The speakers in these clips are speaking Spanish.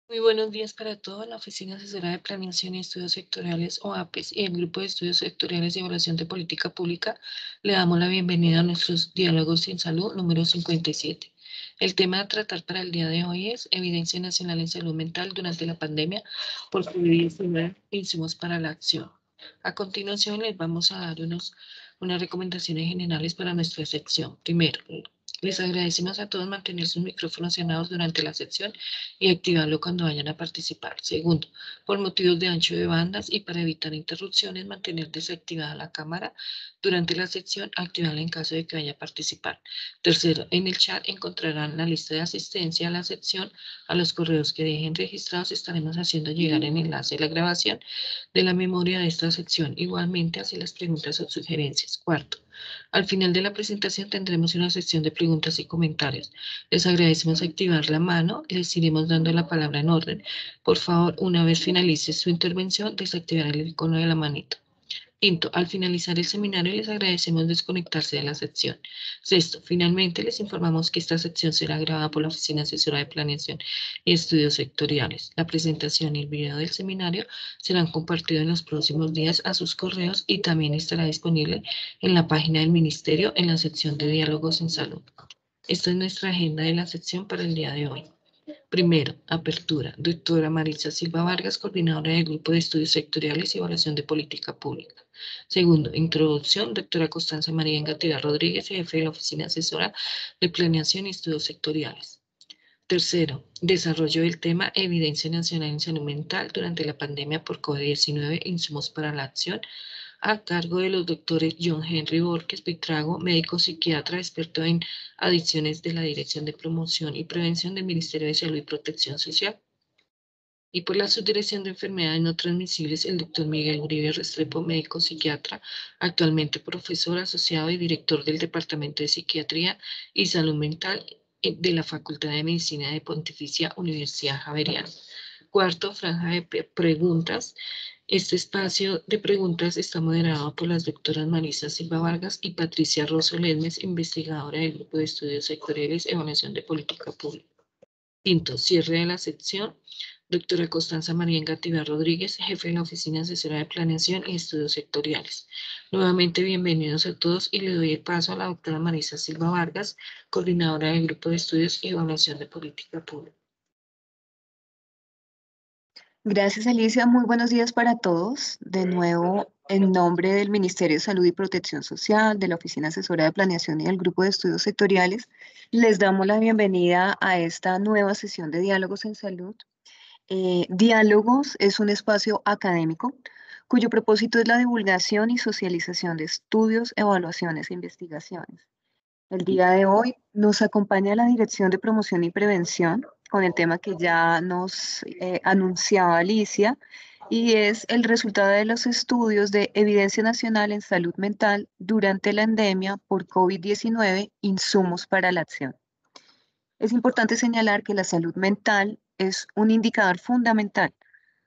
Muy buenos días para todos. La Oficina Asesora de Planeación y Estudios Sectoriales o APES y el Grupo de Estudios Sectoriales y Evaluación de Política Pública le damos la bienvenida a nuestros diálogos en salud número 57. El tema a tratar para el día de hoy es Evidencia Nacional en Salud Mental durante la pandemia por COVID-19, insumos para la acción. A continuación les vamos a dar unas recomendaciones generales para nuestra sección. Primero, les agradecemos a todos mantener sus micrófonos cerrados durante la sección y activarlo cuando vayan a participar. Segundo, por motivos de ancho de bandas y para evitar interrupciones, mantener desactivada la cámara durante la sección, activarla en caso de que vaya a participar. Tercero, en el chat encontrarán la lista de asistencia a la sección. A los correos que dejen registrados estaremos haciendo llegar el enlace de la grabación de la memoria de esta sección. Igualmente, así las preguntas o sugerencias. Cuarto, al final de la presentación tendremos una sección de preguntas y comentarios. Les agradecemos activar la mano, les iremos dando la palabra en orden. Por favor, una vez finalice su intervención, desactivar el icono de la manito. Quinto, al finalizar el seminario les agradecemos desconectarse de la sección. Sexto, finalmente les informamos que esta sección será grabada por la Oficina Asesora de Planeación y Estudios Sectoriales. La presentación y el video del seminario serán compartidos en los próximos días a sus correos y también estará disponible en la página del Ministerio en la sección de Diálogos en Salud. Esta es nuestra agenda de la sección para el día de hoy. Primero, apertura. Doctora Maritza Silva Vargas, coordinadora del Grupo de Estudios Sectoriales y Evaluación de Política Pública. Segundo, introducción. Doctora Constanza María Engativá Rodríguez, jefe de la Oficina Asesora de Planeación y Estudios Sectoriales. Tercero, desarrollo del tema Evidencia Nacional en Salud Mental durante la pandemia por COVID-19, insumos para la acción, a cargo de los doctores John Henry Borges Pitrago, médico psiquiatra, experto en adicciones de la Dirección de Promoción y Prevención del Ministerio de Salud y Protección Social. Y por la Subdirección de Enfermedades No Transmisibles, el doctor Miguel Uribe Restrepo, médico psiquiatra, actualmente profesor asociado y director del Departamento de Psiquiatría y Salud Mental de la Facultad de Medicina de Pontificia Universidad Javeriana. Cuarto, franja de preguntas. Este espacio de preguntas está moderado por las doctoras Marisa Silva Vargas y Patricia Rosso Lesmes, investigadora del Grupo de Estudios Sectoriales Evaluación de Política Pública. Quinto, cierre de la sección. Doctora Constanza María Engativá Rodríguez, jefe de la Oficina Asesora de Planeación y Estudios Sectoriales. Nuevamente, bienvenidos a todos y le doy el paso a la doctora Marisa Silva Vargas, coordinadora del Grupo de Estudios y Evaluación de Política Pública. Gracias, Alicia. Muy buenos días para todos. De nuevo, en nombre del Ministerio de Salud y Protección Social, de la Oficina Asesora de Planeación y del Grupo de Estudios Sectoriales, les damos la bienvenida a esta nueva sesión de Diálogos en Salud. Diálogos es un espacio académico cuyo propósito es la divulgación y socialización de estudios, evaluaciones e investigaciones. El día de hoy nos acompaña la Dirección de Promoción y Prevención con el tema que ya nos anunciaba Alicia, y es el resultado de los estudios de evidencia nacional en salud mental durante la endemia por COVID-19, insumos para la acción. Es importante señalar que la salud mental es un indicador fundamental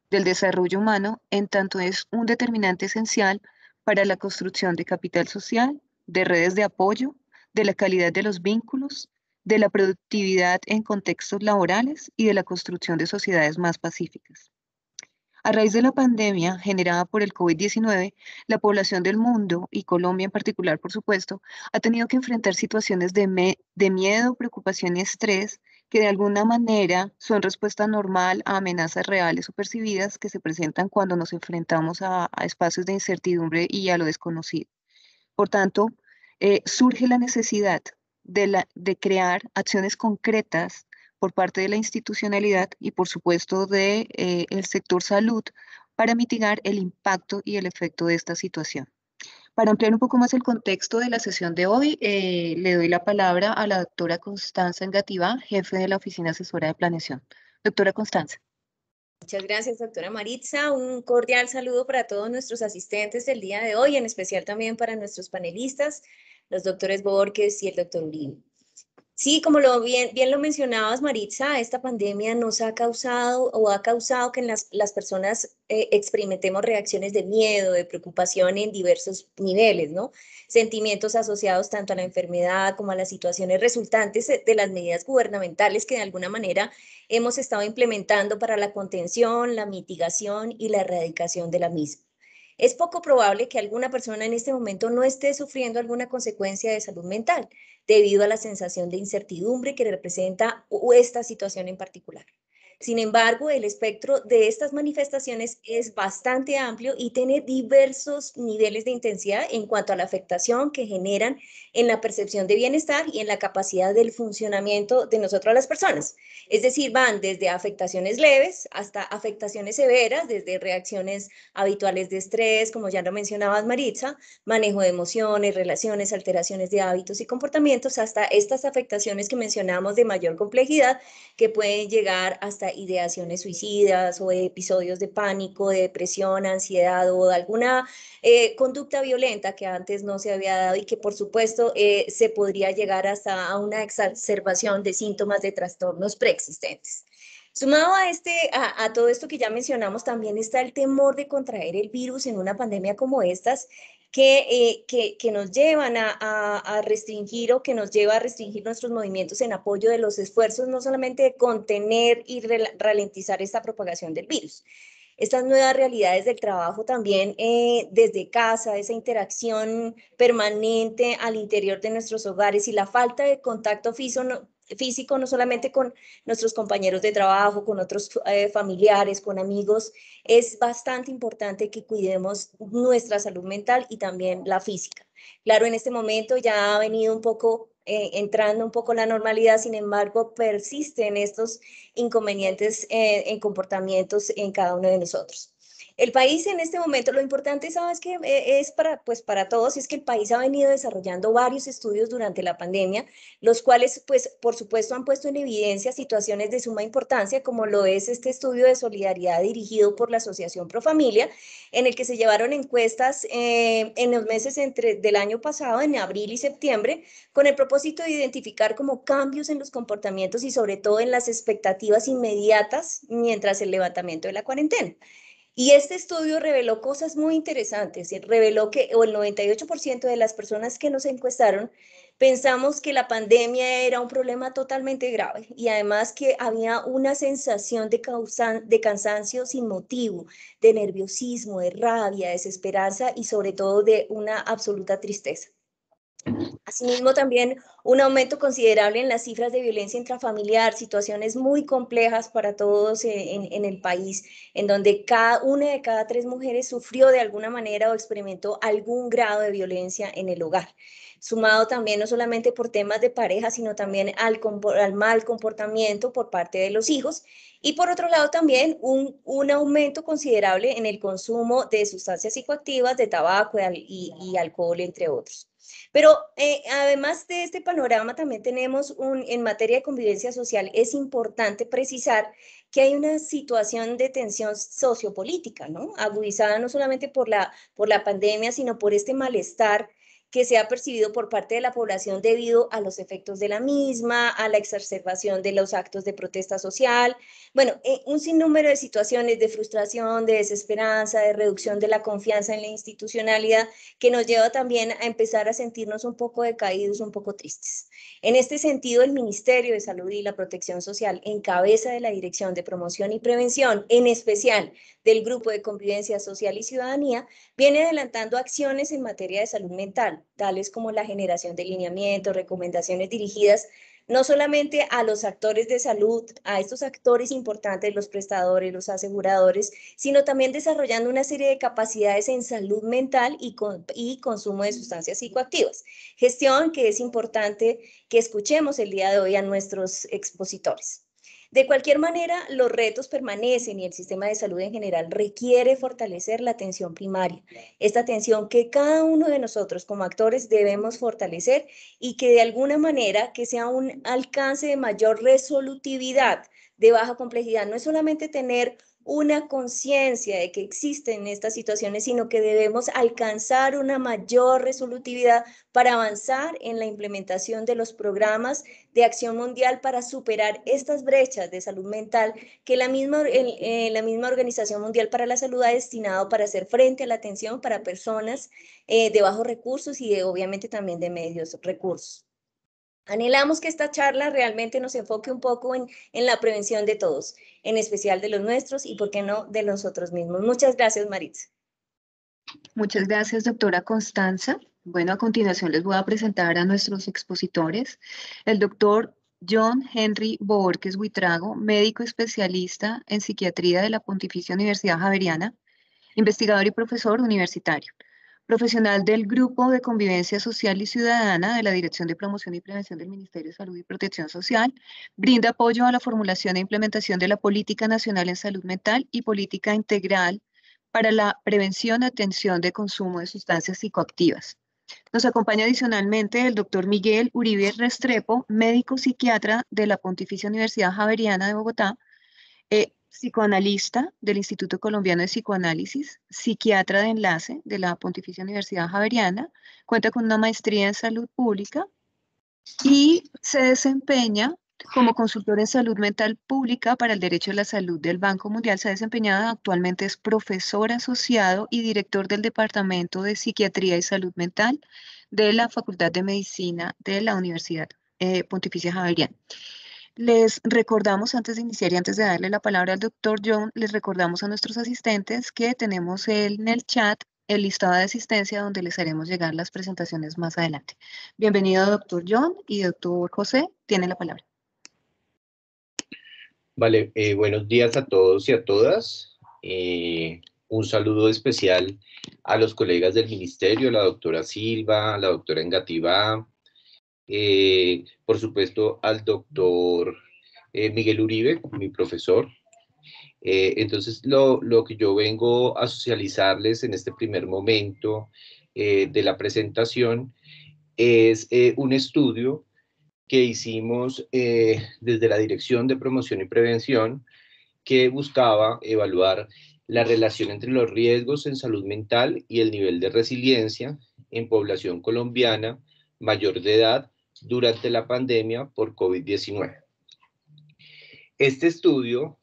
del desarrollo humano, en tanto es un determinante esencial para la construcción de capital social, de redes de apoyo, de la calidad de los vínculos, de la productividad en contextos laborales y de la construcción de sociedades más pacíficas. A raíz de la pandemia generada por el COVID-19, la población del mundo, y Colombia en particular, por supuesto, ha tenido que enfrentar situaciones de miedo, preocupación y estrés que de alguna manera son respuesta normal a amenazas reales o percibidas que se presentan cuando nos enfrentamos a espacios de incertidumbre y a lo desconocido. Por tanto, surge la necesidad de crear acciones concretas por parte de la institucionalidad y, por supuesto, de, el sector salud para mitigar el impacto y el efecto de esta situación. Para ampliar un poco más el contexto de la sesión de hoy, le doy la palabra a la doctora Constanza Engativá, jefe de la Oficina Asesora de Planeación. Doctora Constanza. Muchas gracias, doctora Maritza. Un cordial saludo para todos nuestros asistentes del día de hoy, en especial también para nuestros panelistas, los doctores Borges y el doctor Uribe. Sí, como bien lo mencionabas, Maritza, esta pandemia nos ha causado o ha causado que las personas experimentemos reacciones de miedo, de preocupación en diversos niveles, ¿no? Sentimientos asociados tanto a la enfermedad como a las situaciones resultantes de las medidas gubernamentales que de alguna manera hemos estado implementando para la contención, la mitigación y la erradicación de la misma. Es poco probable que alguna persona en este momento no esté sufriendo alguna consecuencia de salud mental debido a la sensación de incertidumbre que representa esta situación en particular. Sin embargo, el espectro de estas manifestaciones es bastante amplio y tiene diversos niveles de intensidad en cuanto a la afectación que generan en la percepción de bienestar y en la capacidad del funcionamiento de nosotros las personas. Es decir, van desde afectaciones leves hasta afectaciones severas, desde reacciones habituales de estrés, como ya lo mencionabas, Maritza, manejo de emociones, relaciones, alteraciones de hábitos y comportamientos, hasta estas afectaciones que mencionamos de mayor complejidad, que pueden llegar hasta ideaciones suicidas o episodios de pánico, de depresión, ansiedad o de alguna conducta violenta que antes no se había dado y que por supuesto se podría llegar hasta a una exacerbación de síntomas de trastornos preexistentes. Sumado a todo esto que ya mencionamos, también está el temor de contraer el virus en una pandemia como estas, que nos llevan a restringir o que nos lleva a restringir nuestros movimientos en apoyo de los esfuerzos, no solamente de contener y ralentizar esta propagación del virus. Estas nuevas realidades del trabajo también desde casa, esa interacción permanente al interior de nuestros hogares y la falta de contacto físico, no solamente con nuestros compañeros de trabajo, con otros familiares, con amigos, es bastante importante que cuidemos nuestra salud mental y también la física. Claro, en este momento ya ha venido un poco entrando un poco la normalidad, sin embargo, persisten estos inconvenientes en comportamientos en cada uno de nosotros. El país en este momento, lo importante, ¿sabes qué? Es pues para todos, es que el país ha venido desarrollando varios estudios durante la pandemia, los cuales, pues, por supuesto, han puesto en evidencia situaciones de suma importancia, como lo es este estudio de solidaridad dirigido por la Asociación Profamilia, en el que se llevaron encuestas en los meses del año pasado, en abril y septiembre, con el propósito de identificar como cambios en los comportamientos y sobre todo en las expectativas inmediatas mientras el levantamiento de la cuarentena. Y este estudio reveló cosas muy interesantes. Reveló que el 98% de las personas que nos encuestaron pensamos que la pandemia era un problema totalmente grave y además que había una sensación de cansancio sin motivo, de nerviosismo, de rabia, desesperanza y sobre todo de una absoluta tristeza. Asimismo, también un aumento considerable en las cifras de violencia intrafamiliar, situaciones muy complejas para todos en el país, en donde una de cada 3 mujeres sufrió de alguna manera o experimentó algún grado de violencia en el hogar. Sumado también no solamente por temas de pareja, sino también al mal comportamiento por parte de los hijos. Y por otro lado también un aumento considerable en el consumo de sustancias psicoactivas, de tabaco y alcohol, entre otros. Pero además de este panorama, también tenemos en materia de convivencia social, es importante precisar que hay una situación de tensión sociopolítica, ¿no? Agudizada no solamente por la pandemia, sino por este malestar que se ha percibido por parte de la población debido a los efectos de la misma, a la exacerbación de los actos de protesta social, bueno, un sinnúmero de situaciones de frustración, de desesperanza, de reducción de la confianza en la institucionalidad, que nos lleva también a empezar a sentirnos un poco decaídos, un poco tristes. En este sentido, el Ministerio de Salud y la Protección Social, en cabeza de la Dirección de Promoción y Prevención, en especial del Grupo de Convivencia Social y Ciudadanía, viene adelantando acciones en materia de salud mental, tales como la generación de lineamientos, recomendaciones dirigidas no solamente a los actores de salud, a estos actores importantes, los prestadores, los aseguradores, sino también desarrollando una serie de capacidades en salud mental y consumo de sustancias psicoactivas. Gestión que es importante que escuchemos el día de hoy a nuestros expositores. De cualquier manera, los retos permanecen y el sistema de salud en general requiere fortalecer la atención primaria. Esta atención que cada uno de nosotros como actores debemos fortalecer y que de alguna manera que sea un alcance de mayor resolutividad, de baja complejidad. No es solamente tener una conciencia de que existen estas situaciones, sino que debemos alcanzar una mayor resolutividad para avanzar en la implementación de los programas de acción mundial para superar estas brechas de salud mental que la misma Organización Mundial para la Salud ha destinado para hacer frente a la atención para personas de bajos recursos y obviamente también de medios recursos. Anhelamos que esta charla realmente nos enfoque un poco en la prevención de todos, en especial de los nuestros y, por qué no, de nosotros mismos. Muchas gracias, Maritza. Muchas gracias, doctora Constanza. Bueno, a continuación les voy a presentar a nuestros expositores. El doctor John Henry Bohórquez Buitrago, médico especialista en psiquiatría de la Pontificia Universidad Javeriana, investigador y profesor universitario. Profesional del Grupo de Convivencia Social y Ciudadana de la Dirección de Promoción y Prevención del Ministerio de Salud y Protección Social, brinda apoyo a la formulación e implementación de la Política Nacional en Salud Mental y Política Integral para la prevención y atención de consumo de sustancias psicoactivas. Nos acompaña adicionalmente el doctor Miguel Uribe Restrepo, médico psiquiatra de la Pontificia Universidad Javeriana de Bogotá, psicoanalista del Instituto Colombiano de Psicoanálisis, psiquiatra de enlace de la Pontificia Universidad Javeriana, cuenta con una maestría en salud pública y se desempeña como consultor en salud mental pública para el derecho a la salud del Banco Mundial. Se ha desempeñado, actualmente es profesor asociado y director del Departamento de Psiquiatría y Salud Mental de la Facultad de Medicina de la Universidad Pontificia Javeriana. Les recordamos, antes de iniciar y antes de darle la palabra al doctor John, les recordamos a nuestros asistentes que tenemos en el chat el listado de asistencia donde les haremos llegar las presentaciones más adelante. Bienvenido, doctor John, y doctor José, tiene la palabra. Vale, buenos días a todos y a todas. Un saludo especial a los colegas del ministerio, la doctora Silva, la doctora Engativá, por supuesto al doctor Miguel Uribe, mi profesor. Entonces, lo que yo vengo a socializarles en este primer momento de la presentación es un estudio que hicimos desde la Dirección de Promoción y Prevención, que buscaba evaluar la relación entre los riesgos en salud mental y el nivel de resiliencia en población colombiana mayor de edad durante la pandemia por COVID-19. Este estudio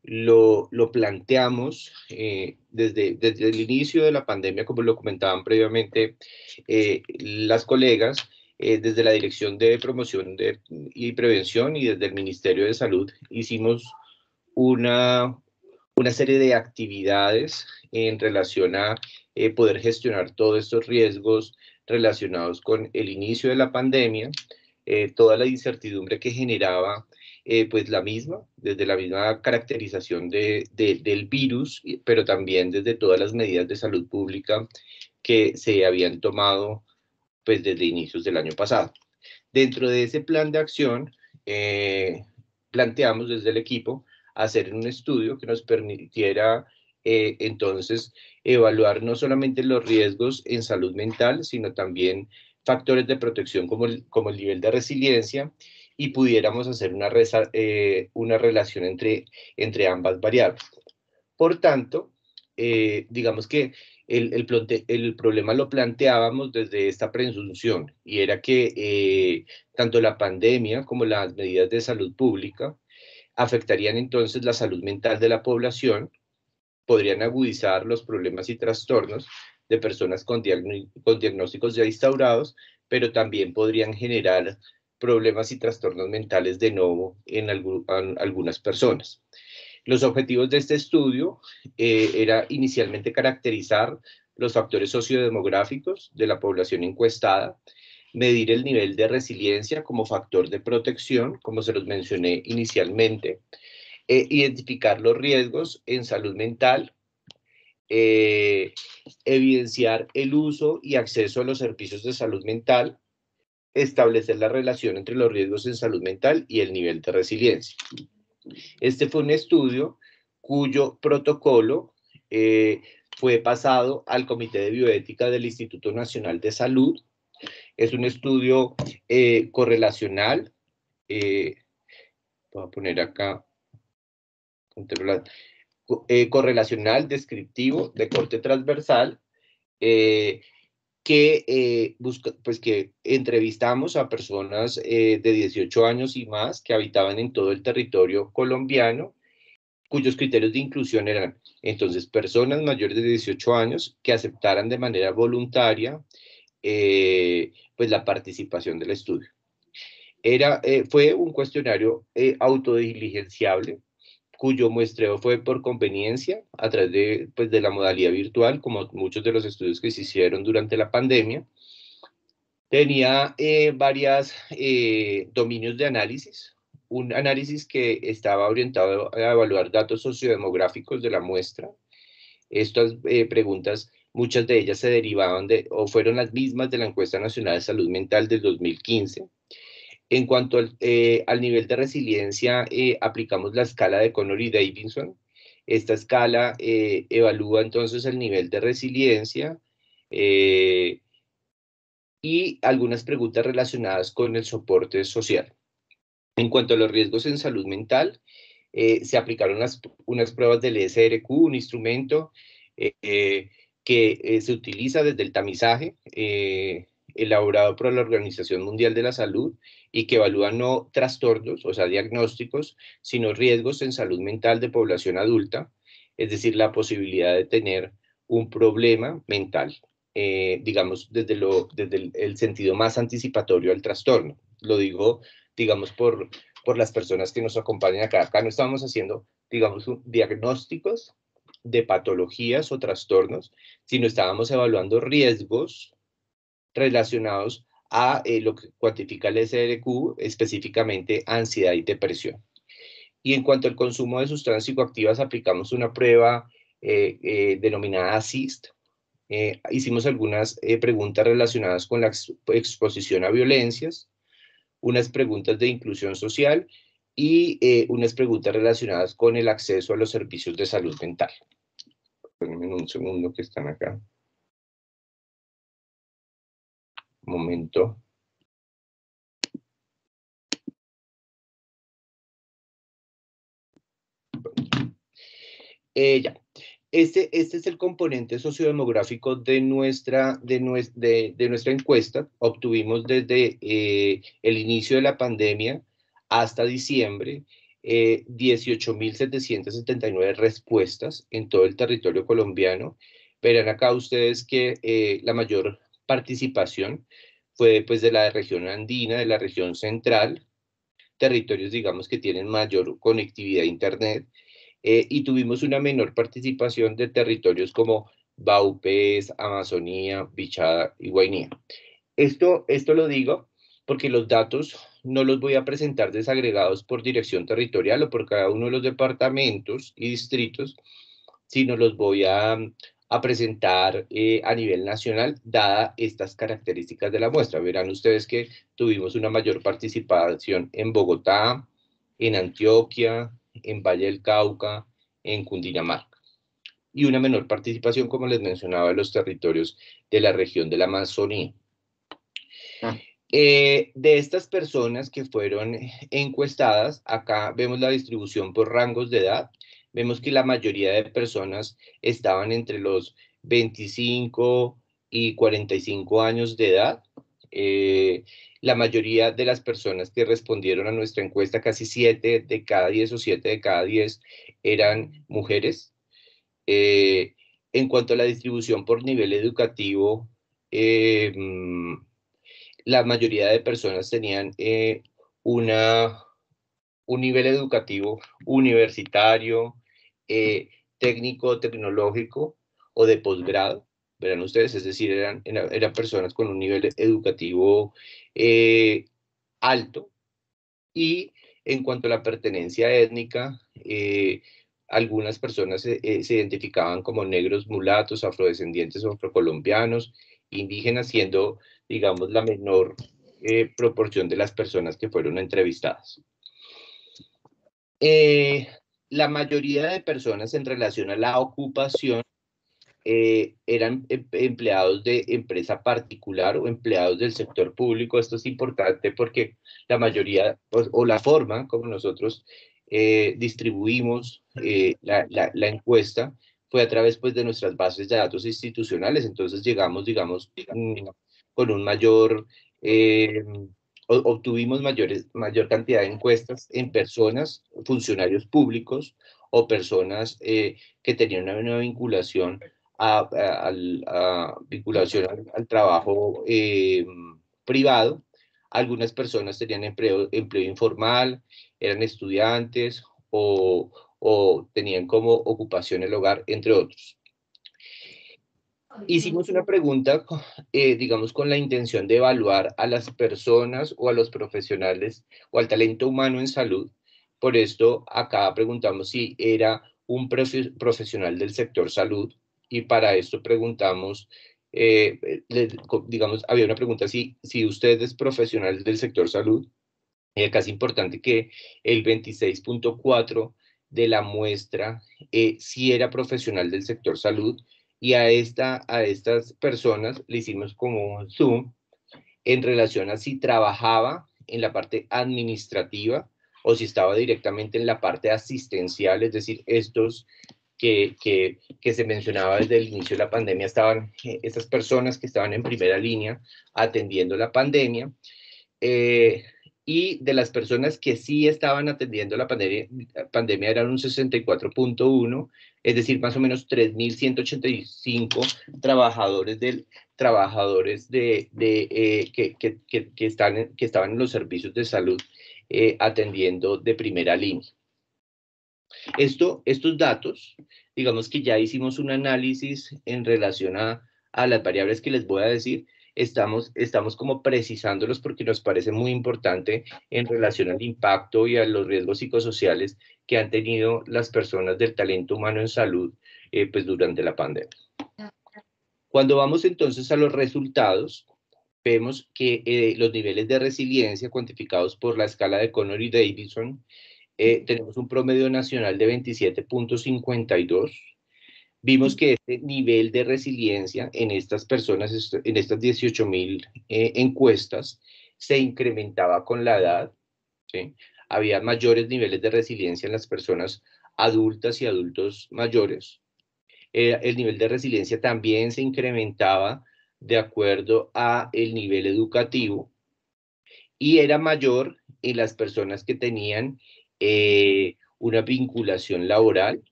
lo planteamos desde el inicio de la pandemia, como lo comentaban previamente las colegas, desde la Dirección de Promoción y Prevención y desde el Ministerio de Salud hicimos una serie de actividades en relación a poder gestionar todos estos riesgos relacionados con el inicio de la pandemia, toda la incertidumbre que generaba pues desde la misma caracterización del virus, pero también desde todas las medidas de salud pública que se habían tomado pues desde inicios del año pasado. Dentro de ese plan de acción, planteamos desde el equipo hacer un estudio que nos permitiera entonces evaluar no solamente los riesgos en salud mental, sino también factores de protección como el nivel de resiliencia, y pudiéramos hacer una relación entre ambas variables. Por tanto, digamos que el problema lo planteábamos desde esta presunción, y era que tanto la pandemia como las medidas de salud pública afectarían entonces la salud mental de la población, podrían agudizar los problemas y trastornos de personas con diagnósticos ya instaurados, pero también podrían generar problemas y trastornos mentales de nuevo en algunas personas. Los objetivos de este estudio era inicialmente caracterizar los factores sociodemográficos de la población encuestada, medir el nivel de resiliencia como factor de protección, como se los mencioné inicialmente, identificar los riesgos en salud mental, evidenciar el uso y acceso a los servicios de salud mental, establecer la relación entre los riesgos en salud mental y el nivel de resiliencia. Este fue un estudio cuyo protocolo fue pasado al Comité de Bioética del Instituto Nacional de Salud. Es un estudio correlacional. Voy a poner acá correlacional, descriptivo, de corte transversal, que entrevistamos a personas de 18 años y más que habitaban en todo el territorio colombiano, cuyos criterios de inclusión eran, entonces, personas mayores de 18 años que aceptaran de manera voluntaria pues la participación del estudio. Fue un cuestionario autodiligenciable, cuyo muestreo fue por conveniencia a través de la modalidad virtual, como muchos de los estudios que se hicieron durante la pandemia. Tenía varios dominios de análisis. Un análisis que estaba orientado a evaluar datos sociodemográficos de la muestra. Estas preguntas, muchas de ellas se derivaban o fueron las mismas de la Encuesta Nacional de Salud Mental del 2015. En cuanto al nivel de resiliencia, aplicamos la escala de Connor y Davidson. Esta escala evalúa entonces el nivel de resiliencia y algunas preguntas relacionadas con el soporte social. En cuanto a los riesgos en salud mental, se aplicaron unas pruebas del ESRQ, un instrumento que se utiliza desde el tamizaje, elaborado por la Organización Mundial de la Salud y que evalúa no trastornos, o sea, diagnósticos, sino riesgos en salud mental de población adulta, es decir, la posibilidad de tener un problema mental, digamos, desde el sentido más anticipatorio al trastorno. Lo digo, digamos, por las personas que nos acompañan acá. Acá no estamos haciendo, digamos, diagnósticos de patologías o trastornos, sino estábamos evaluando riesgos relacionados a lo que cuantifica el SRQ, específicamente ansiedad y depresión. Y en cuanto al consumo de sustancias psicoactivas, aplicamos una prueba denominada ASSIST. Hicimos algunas preguntas relacionadas con la exposición a violencias, unas preguntas de inclusión social y unas preguntas relacionadas con el acceso a los servicios de salud mental. Espérenme un segundo que están acá. Un momento. Ya. Este es el componente sociodemográfico de nuestra encuesta. Obtuvimos desde el inicio de la pandemia hasta diciembre 18.779 respuestas en todo el territorio colombiano. Verán acá ustedes que la mayor participación fue pues, de la región andina, de la región central, territorios digamos que tienen mayor conectividad a Internet, y tuvimos una menor participación de territorios como Baupés, Amazonía, Bichada y Guainía. Esto lo digo porque los datos no los voy a presentar desagregados por dirección territorial o por cada uno de los departamentos y distritos, sino los voy a presentar a nivel nacional, dada estas características de la muestra. Verán ustedes que tuvimos una mayor participación en Bogotá, en Antioquia, en Valle del Cauca, en Cundinamarca, y una menor participación, como les mencionaba, en los territorios de la región de la Amazonía. De estas personas que fueron encuestadas, acá vemos la distribución por rangos de edad. Vemos que la mayoría de personas estaban entre los 25 y 45 años de edad. La mayoría de las personas que respondieron a nuestra encuesta, casi 7 de cada 10 o 7 de cada 10, eran mujeres. En cuanto a la distribución por nivel educativo, la mayoría de personas tenían un nivel educativo universitario, técnico, tecnológico o de posgrado. Verán ustedes, es decir, eran personas con un nivel educativo alto. Y en cuanto a la pertenencia étnica, algunas personas se identificaban como negros, mulatos, afrodescendientes o afrocolombianos, indígenas, siendo, digamos, la menor proporción de las personas que fueron entrevistadas. La mayoría de personas en relación a la ocupación eran empleados de empresa particular o empleados del sector público. Esto es importante porque la mayoría, o la forma como nosotros distribuimos la encuesta fue a través pues, de nuestras bases de datos institucionales, entonces llegamos, digamos, con un mayor, obtuvimos mayor cantidad de encuestas en personas, funcionarios públicos o personas que tenían una vinculación al trabajo privado. Algunas personas tenían empleo informal, eran estudiantes o tenían como ocupación el hogar, entre otros. Hicimos una pregunta, digamos, con la intención de evaluar a las personas o a los profesionales o al talento humano en salud. Por esto, acá preguntamos si era un profesional del sector salud y para esto preguntamos, digamos, había una pregunta si usted es profesional del sector salud. Y acá es importante que el 26.4 de la muestra sí era profesional del sector salud y a estas personas le hicimos como un zoom en relación a si trabajaba en la parte administrativa o si estaba directamente en la parte asistencial, es decir, estos que se mencionaba desde el inicio de la pandemia, estaban estas personas que estaban en primera línea atendiendo la pandemia. Y de las personas que sí estaban atendiendo la pandemia eran un 64.1, es decir, más o menos 3.185 trabajadores que estaban en los servicios de salud atendiendo de primera línea. Estos datos, digamos que ya hicimos un análisis en relación a las variables que les voy a decir. Estamos como precisándolos porque nos parece muy importante en relación al impacto y a los riesgos psicosociales que han tenido las personas del talento humano en salud pues durante la pandemia. Cuando vamos entonces a los resultados, vemos que los niveles de resiliencia cuantificados por la escala de Connor y Davidson, tenemos un promedio nacional de 27.52. Vimos que este nivel de resiliencia en estas personas, en estas 18.000 encuestas, se incrementaba con la edad, ¿sí? Había mayores niveles de resiliencia en las personas adultas y adultos mayores. El nivel de resiliencia también se incrementaba de acuerdo a el nivel educativo y era mayor en las personas que tenían una vinculación laboral,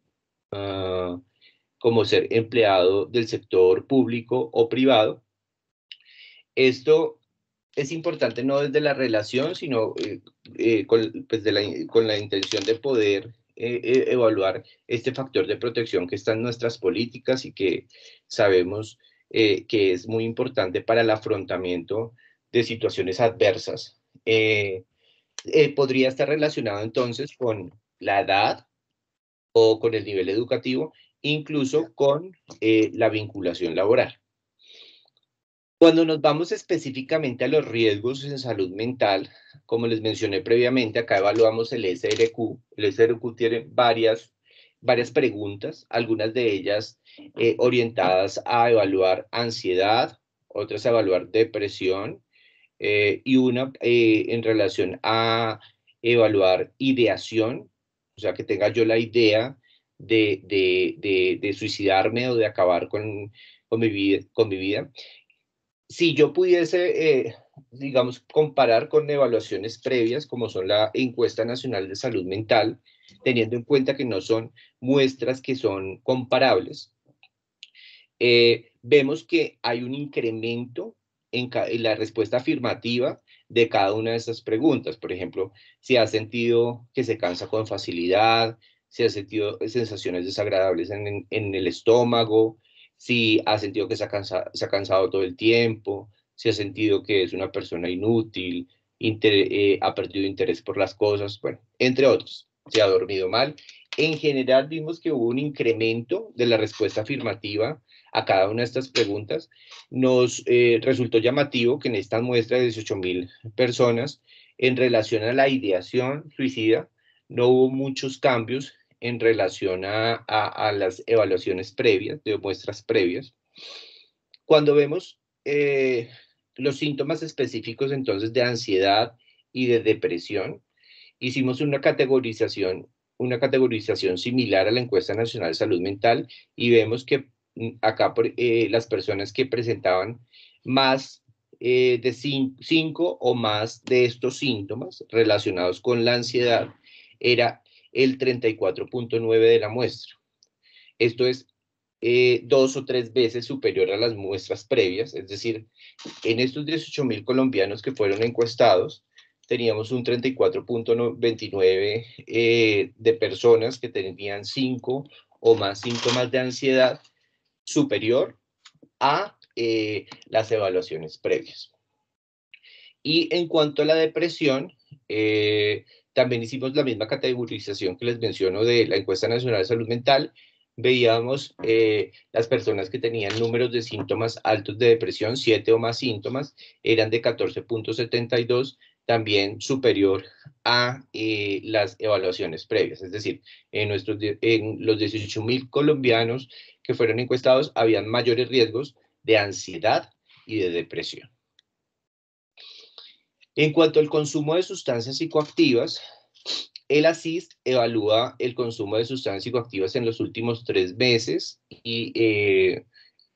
como ser empleado del sector público o privado. Esto es importante no desde la relación, sino con la intención de poder evaluar este factor de protección que está en nuestras políticas y que sabemos que es muy importante para el afrontamiento de situaciones adversas. Podría estar relacionado entonces con la edad o con el nivel educativo, incluso con la vinculación laboral. Cuando nos vamos específicamente a los riesgos en salud mental, como les mencioné previamente, acá evaluamos el SRQ. El SRQ tiene varias preguntas, algunas de ellas orientadas a evaluar ansiedad, otras a evaluar depresión, y una en relación a evaluar ideación, o sea, que tenga yo la idea de suicidarme o de acabar con mi vida. Si yo pudiese, digamos, comparar con evaluaciones previas, como son la Encuesta Nacional de Salud Mental, teniendo en cuenta que no son muestras que son comparables, vemos que hay un incremento en la respuesta afirmativa de cada una de estas preguntas. Por ejemplo, si ha sentido que se cansa con facilidad, si ha sentido sensaciones desagradables en el estómago, si ha sentido que se ha cansado todo el tiempo, si ha sentido que es una persona inútil, ha perdido interés por las cosas, bueno, entre otros, si ha dormido mal. En general vimos que hubo un incremento de la respuesta afirmativa a cada una de estas preguntas. Nos resultó llamativo que en esta muestra de 18.000 personas, en relación a la ideación suicida, no hubo muchos cambios en relación a las evaluaciones previas, de muestras previas. Cuando vemos los síntomas específicos entonces de ansiedad y de depresión, hicimos una categorización similar a la encuesta nacional de salud mental y vemos que acá las personas que presentaban más de 5 o más de estos síntomas relacionados con la ansiedad era el 34.9 de la muestra. Esto es 2 o 3 veces superior a las muestras previas, es decir, en estos 18.000 colombianos que fueron encuestados, teníamos un 34.29 de personas que tenían 5 o más síntomas de ansiedad superior a las evaluaciones previas. Y en cuanto a la depresión, también hicimos la misma categorización que les menciono de la encuesta nacional de salud mental. Veíamos las personas que tenían números de síntomas altos de depresión, 7 o más síntomas, eran de 14.72, también superior a las evaluaciones previas. Es decir, en los 18.000 colombianos que fueron encuestados, habían mayores riesgos de ansiedad y de depresión. En cuanto al consumo de sustancias psicoactivas, el ACIST evalúa el consumo de sustancias psicoactivas en los últimos 3 meses y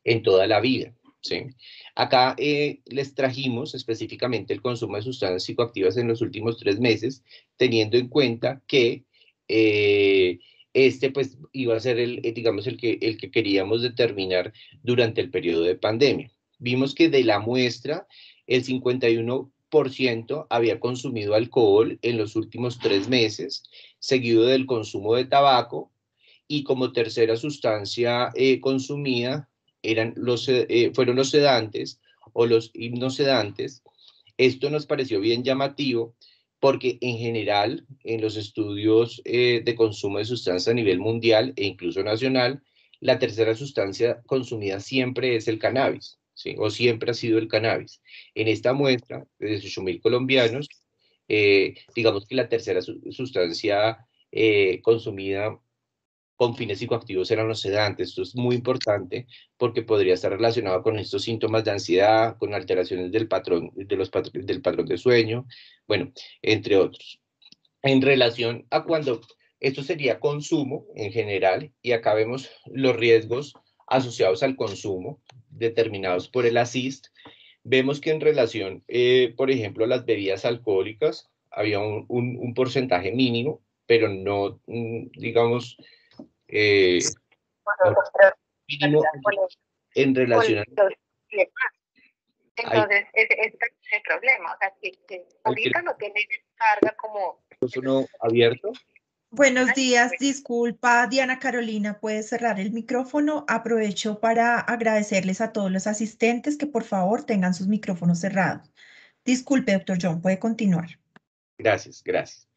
en toda la vida, ¿sí? Acá les trajimos específicamente el consumo de sustancias psicoactivas en los últimos 3 meses, teniendo en cuenta que pues iba a ser digamos, el que queríamos determinar durante el periodo de pandemia. Vimos que de la muestra, el 51% había consumido alcohol en los últimos 3 meses, seguido del consumo de tabaco, y como tercera sustancia consumida fueron los sedantes o los hipnosedantes. Esto nos pareció bien llamativo porque en general en los estudios de consumo de sustancias a nivel mundial e incluso nacional, la tercera sustancia consumida siempre es el cannabis, ¿sí? O siempre ha sido el cannabis. En esta muestra de 18.000 colombianos, digamos que la tercera sustancia consumida con fines psicoactivos eran los sedantes. Esto es muy importante porque podría estar relacionado con estos síntomas de ansiedad, con alteraciones del patrón de sueño, bueno, entre otros. En relación a cuando esto sería consumo en general, y acá vemos los riesgos asociados al consumo determinados por el ACIST, vemos que en relación, por ejemplo, a las bebidas alcohólicas, había un porcentaje mínimo, pero no, digamos, mínimo en relación a... Entonces, ese es el problema, o sea, que ahorita no tiene carga como... ¿Micrófono abierto? Buenos días, disculpa, Diana Carolina, ¿puedes cerrar el micrófono? Aprovecho para agradecerles a todos los asistentes que por favor tengan sus micrófonos cerrados. Disculpe, doctor John, puede continuar. Gracias, gracias.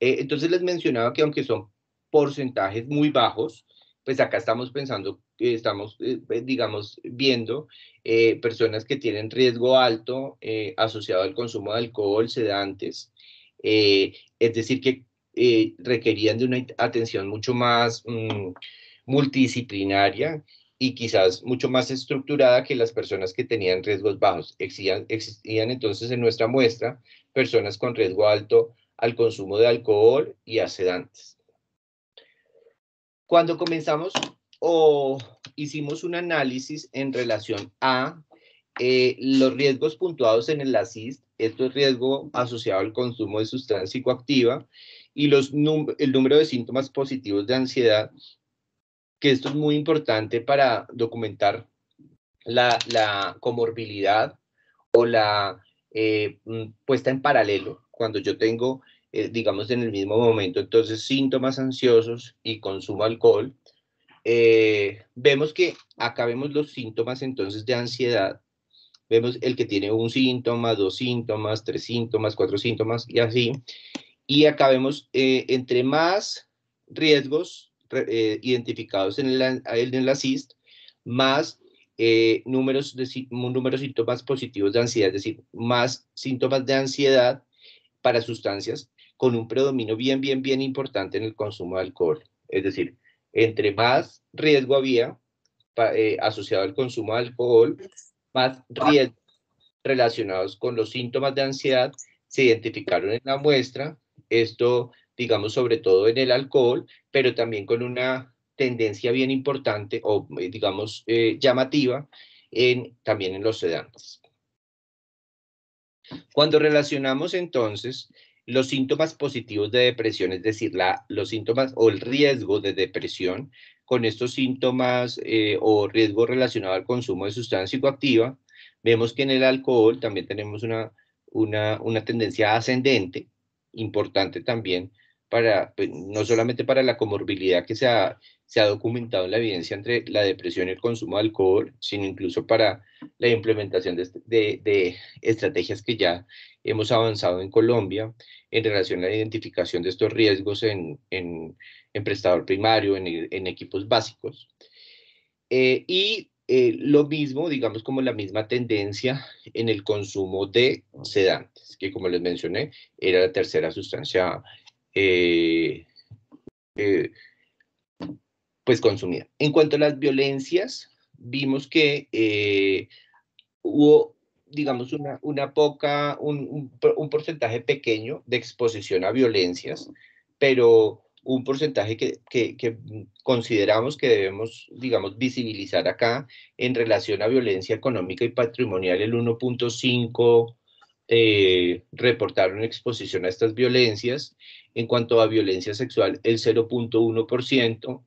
Entonces les mencionaba que aunque son porcentajes muy bajos, pues acá estamos pensando, digamos, viendo personas que tienen riesgo alto asociado al consumo de alcohol, sedantes, es decir, que requerían de una atención mucho más multidisciplinaria y quizás mucho más estructurada que las personas que tenían riesgos bajos. Existían entonces en nuestra muestra personas con riesgo alto al consumo de alcohol y a sedantes. Cuando comenzamos o hicimos un análisis en relación a los riesgos puntuados en el ACIST, esto es riesgo asociado al consumo de sustancia psicoactiva, y el número de síntomas positivos de ansiedad, que esto es muy importante para documentar la comorbilidad o la puesta en paralelo, cuando yo tengo, digamos, en el mismo momento, entonces, síntomas ansiosos y consumo alcohol. Vemos que acá vemos los síntomas, entonces, de ansiedad. Vemos el que tiene un síntoma, 2 síntomas, 3 síntomas, 4 síntomas, y así. Y acá vemos, entre más riesgos identificados en el ACIST, más números de síntomas positivos de ansiedad, es decir, más síntomas de ansiedad para sustancias con un predominio bien importante en el consumo de alcohol. Es decir, entre más riesgo había asociado al consumo de alcohol, más riesgos relacionados con los síntomas de ansiedad se identificaron en la muestra Esto, digamos, sobre todo en el alcohol, pero también con una tendencia bien importante o, digamos, llamativa también en los sedantes. Cuando relacionamos entonces los síntomas positivos de depresión, es decir, los síntomas o el riesgo de depresión con estos síntomas o riesgo relacionado al consumo de sustancia psicoactiva, vemos que en el alcohol también tenemos una tendencia ascendente, importante también, pues, no solamente para la comorbilidad que se ha documentado en la evidencia entre la depresión y el consumo de alcohol, sino incluso para la implementación de estrategias que ya hemos avanzado en Colombia en relación a la identificación de estos riesgos en prestador primario, en equipos básicos. Lo mismo, digamos, como la misma tendencia en el consumo de sedantes, que como les mencioné, era la tercera sustancia pues consumida. En cuanto a las violencias, vimos que hubo, digamos, un porcentaje pequeño de exposición a violencias, pero un porcentaje que consideramos que debemos, digamos, visibilizar acá en relación a violencia económica y patrimonial, el 1.5 reportaron exposición a estas violencias. En cuanto a violencia sexual, el 0.1%.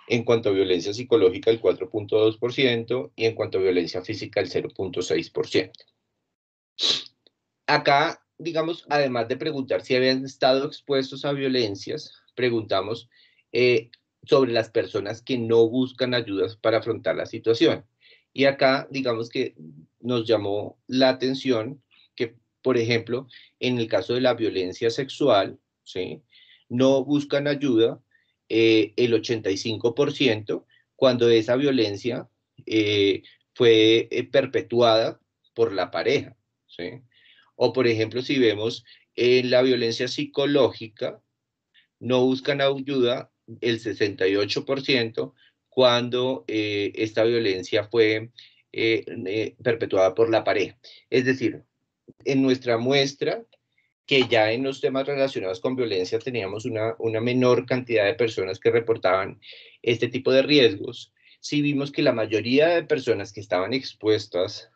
En cuanto a violencia psicológica, el 4.2%, y en cuanto a violencia física, el 0.6%. Acá, digamos, además de preguntar si habían estado expuestos a violencias, preguntamos sobre las personas que no buscan ayudas para afrontar la situación. Y acá, digamos que nos llamó la atención que, por ejemplo, en el caso de la violencia sexual, ¿sí?, no buscan ayuda el 85%, cuando esa violencia fue perpetuada por la pareja, ¿sí? O, por ejemplo, si vemos en la violencia psicológica, no buscan ayuda el 68%, cuando esta violencia fue perpetuada por la pareja. Es decir, en nuestra muestra, que ya en los temas relacionados con violencia teníamos una menor cantidad de personas que reportaban este tipo de riesgos, sí vimos que la mayoría de personas que estaban expuestas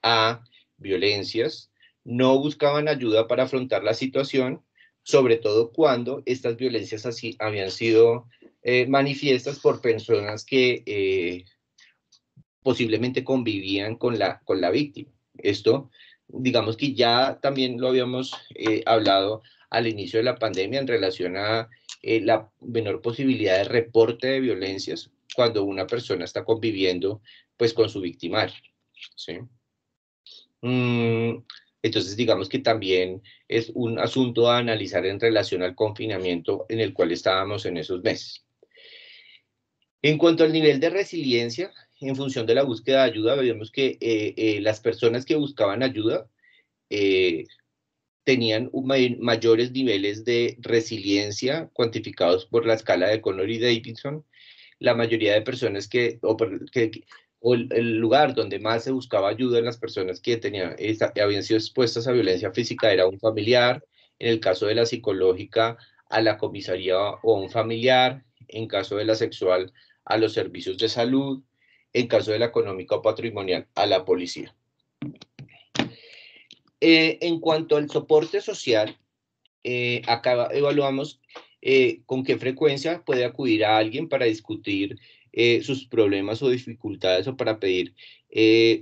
a violencias no buscaban ayuda para afrontar la situación, sobre todo cuando estas violencias así habían sido manifiestas por personas que posiblemente convivían con la víctima. Esto, digamos que ya también lo habíamos hablado al inicio de la pandemia en relación a la menor posibilidad de reporte de violencias cuando una persona está conviviendo pues con su victimario, ¿sí? Entonces, digamos que también es un asunto a analizar en relación al confinamiento en el cual estábamos en esos meses. En cuanto al nivel de resiliencia, en función de la búsqueda de ayuda, vemos que las personas que buscaban ayuda tenían mayores niveles de resiliencia cuantificados por la escala de Connor y Davidson. La mayoría de personas o el lugar donde más se buscaba ayuda en las personas que habían sido expuestas a violencia física era un familiar, en el caso de la psicológica, a la comisaría o a un familiar, en caso de la sexual, a los servicios de salud, en caso de la económica o patrimonial, a la policía. En cuanto al soporte social, acá evaluamos con qué frecuencia puede acudir a alguien para discutir sus problemas o dificultades o para pedir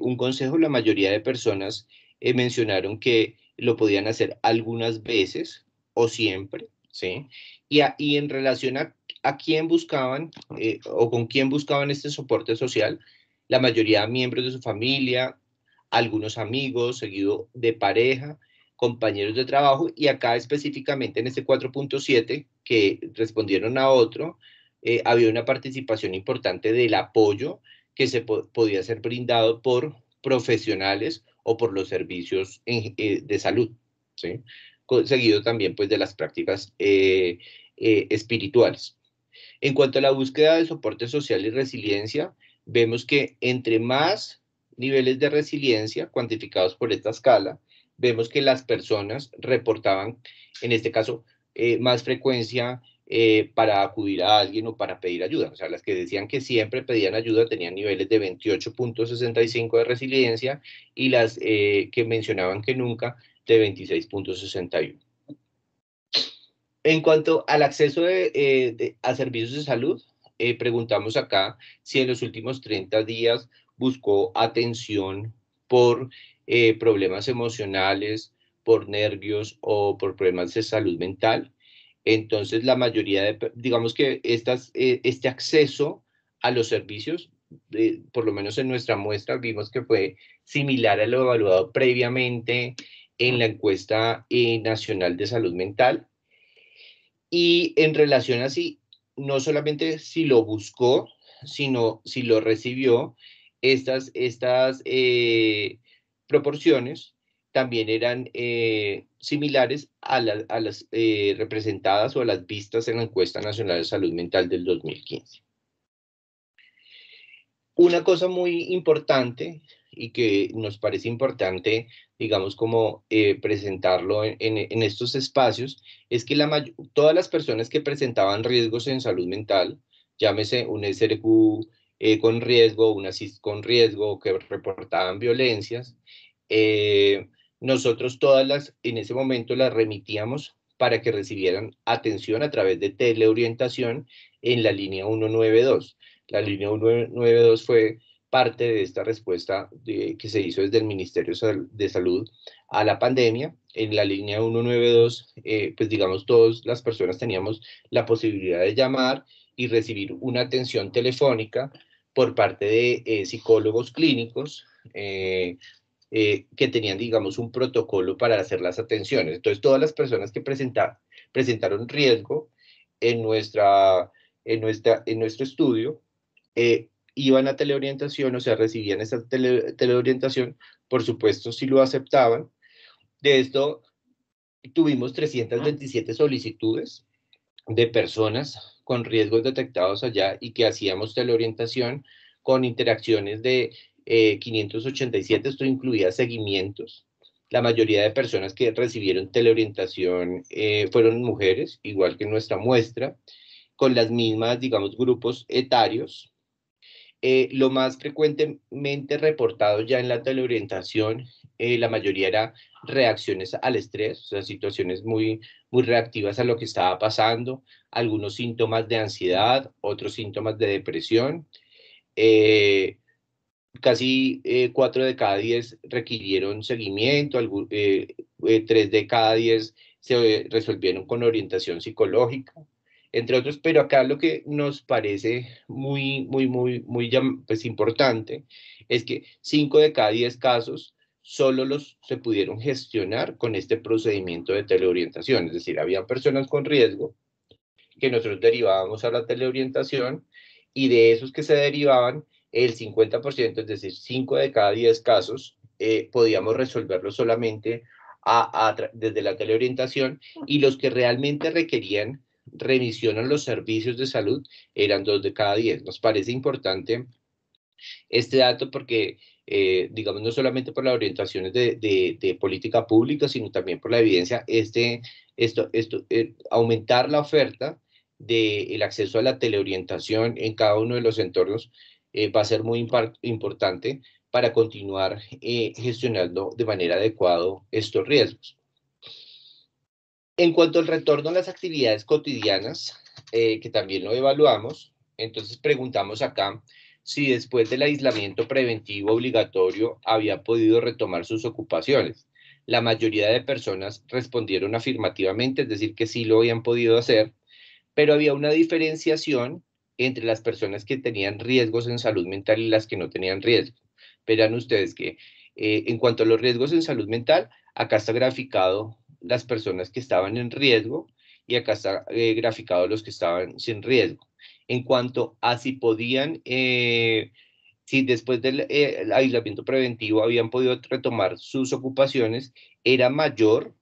un consejo. La mayoría de personas mencionaron que lo podían hacer algunas veces o siempre, ¿sí? Y en relación a quién buscaban o con quién buscaban este soporte social, la mayoría miembros de su familia, algunos amigos, seguido de pareja, compañeros de trabajo, y acá específicamente en este 4.7 que respondieron a otro, había una participación importante del apoyo que se podía ser brindado por profesionales o por los servicios de salud, ¿sí? Seguido también pues de las prácticas espirituales. En cuanto a la búsqueda de soporte social y resiliencia, vemos que entre más niveles de resiliencia cuantificados por esta escala, vemos que las personas reportaban, en este caso, más frecuencia para acudir a alguien o para pedir ayuda. O sea, las que decían que siempre pedían ayuda tenían niveles de 28.65 de resiliencia y las que mencionaban que nunca de 26.61. En cuanto al acceso a servicios de salud, preguntamos acá si en los últimos 30 días buscó atención por problemas emocionales, por nervios o por problemas de salud mental. Entonces, la mayoría de, digamos que este acceso a los servicios, por lo menos en nuestra muestra, vimos que fue similar a lo evaluado previamente en la encuesta nacional de salud mental. Y en relación a si, no solamente si lo buscó, sino si lo recibió, estas proporciones también eran similares a las representadas o a las vistas en la encuesta nacional de salud mental del 2015. Una cosa muy importante y que nos parece importante, digamos, como presentarlo en estos espacios, es que todas las personas que presentaban riesgos en salud mental, llámese un SRQ con riesgo, una CIS con riesgo, que reportaban violencias, nosotros en ese momento las remitíamos para que recibieran atención a través de teleorientación en la línea 192. La línea 192 fue parte de esta respuesta que se hizo desde el Ministerio de Salud a la pandemia. En la línea 192, pues digamos, todas las personas teníamos la posibilidad de llamar y recibir una atención telefónica por parte de psicólogos clínicos que tenían, digamos, un protocolo para hacer las atenciones. Entonces, todas las personas que presentaron riesgo en nuestro estudio, iban a teleorientación, o sea, recibían esa teleorientación, por supuesto, si lo aceptaban. De esto, tuvimos 327 solicitudes de personas con riesgos detectados allá y que hacíamos teleorientación con interacciones de 587, esto incluía seguimientos. La mayoría de personas que recibieron teleorientación fueron mujeres, igual que nuestra muestra, con las mismas, digamos, grupos etarios. Lo más frecuentemente reportado ya en la teleorientación, la mayoría era reacciones al estrés, o sea, situaciones muy reactivas a lo que estaba pasando, algunos síntomas de ansiedad, otros síntomas de depresión. Casi 4 de cada 10 requirieron seguimiento, 3 de cada 10 se resolvieron con orientación psicológica, entre otros, pero acá lo que nos parece muy pues, importante es que 5 de cada 10 casos solo se pudieron gestionar con este procedimiento de teleorientación, es decir, había personas con riesgo que nosotros derivábamos a la teleorientación y de esos que se derivaban, el 50%, es decir, 5 de cada 10 casos, podíamos resolverlo solamente desde la teleorientación, y los que realmente requerían remisión a los servicios de salud eran 2 de cada 10. Nos parece importante este dato porque, digamos, no solamente por las orientaciones de política pública, sino también por la evidencia, aumentar la oferta del acceso a la teleorientación en cada uno de los entornos va a ser muy importante para continuar gestionando de manera adecuada estos riesgos. En cuanto al retorno a las actividades cotidianas, que también lo evaluamos, entonces preguntamos acá si después del aislamiento preventivo obligatorio había podido retomar sus ocupaciones. La mayoría de personas respondieron afirmativamente, es decir, que sí lo habían podido hacer, pero había una diferenciación entre las personas que tenían riesgos en salud mental y las que no tenían riesgo. Verán ustedes que en cuanto a los riesgos en salud mental, acá está graficado las personas que estaban en riesgo y acá está graficado los que estaban sin riesgo. En cuanto a si podían, si después del aislamiento preventivo habían podido retomar sus ocupaciones, era mayor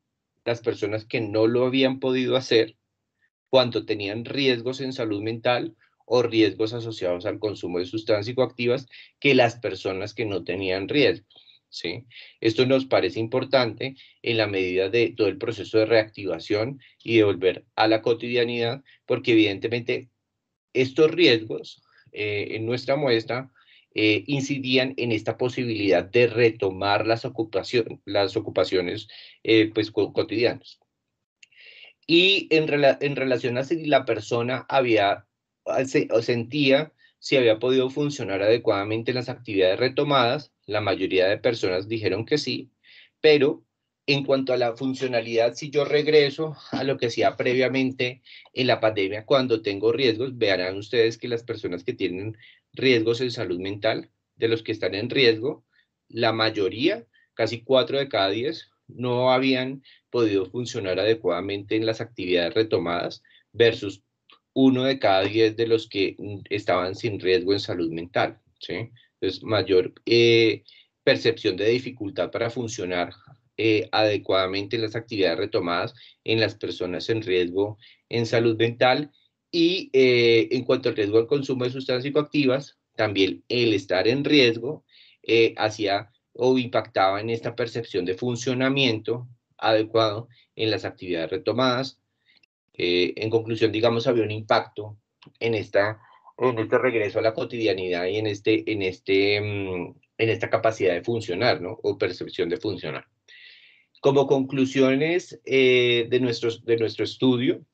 las personas que no lo habían podido hacer cuando tenían riesgos en salud mental o riesgos asociados al consumo de sustancias psicoactivas que las personas que no tenían riesgo. ¿sí? Esto nos parece importante en la medida de todo el proceso de reactivación y de volver a la cotidianidad, porque evidentemente estos riesgos en nuestra muestra incidían en esta posibilidad de retomar las ocupaciones pues, cotidianas. Y en relación a si la persona sentía si había podido funcionar adecuadamente en las actividades retomadas, la mayoría de personas dijeron que sí, pero en cuanto a la funcionalidad, si yo regreso a lo que hacía previamente en la pandemia, cuando tengo riesgos, verán ustedes que las personas que tienen riesgos en salud mental, de los que están en riesgo, la mayoría, casi 4 de cada 10, no habían podido funcionar adecuadamente en las actividades retomadas versus 1 de cada 10 de los que estaban sin riesgo en salud mental, ¿sí? Entonces, mayor percepción de dificultad para funcionar adecuadamente en las actividades retomadas en las personas en riesgo en salud mental. Y en cuanto al riesgo al consumo de sustancias psicoactivas, también el estar en riesgo hacía o impactaba en esta percepción de funcionamiento adecuado en las actividades retomadas. En conclusión, digamos, había un impacto en este regreso a la cotidianidad y en esta capacidad de funcionar, ¿no? O percepción de funcionar. Como conclusiones de nuestro estudio,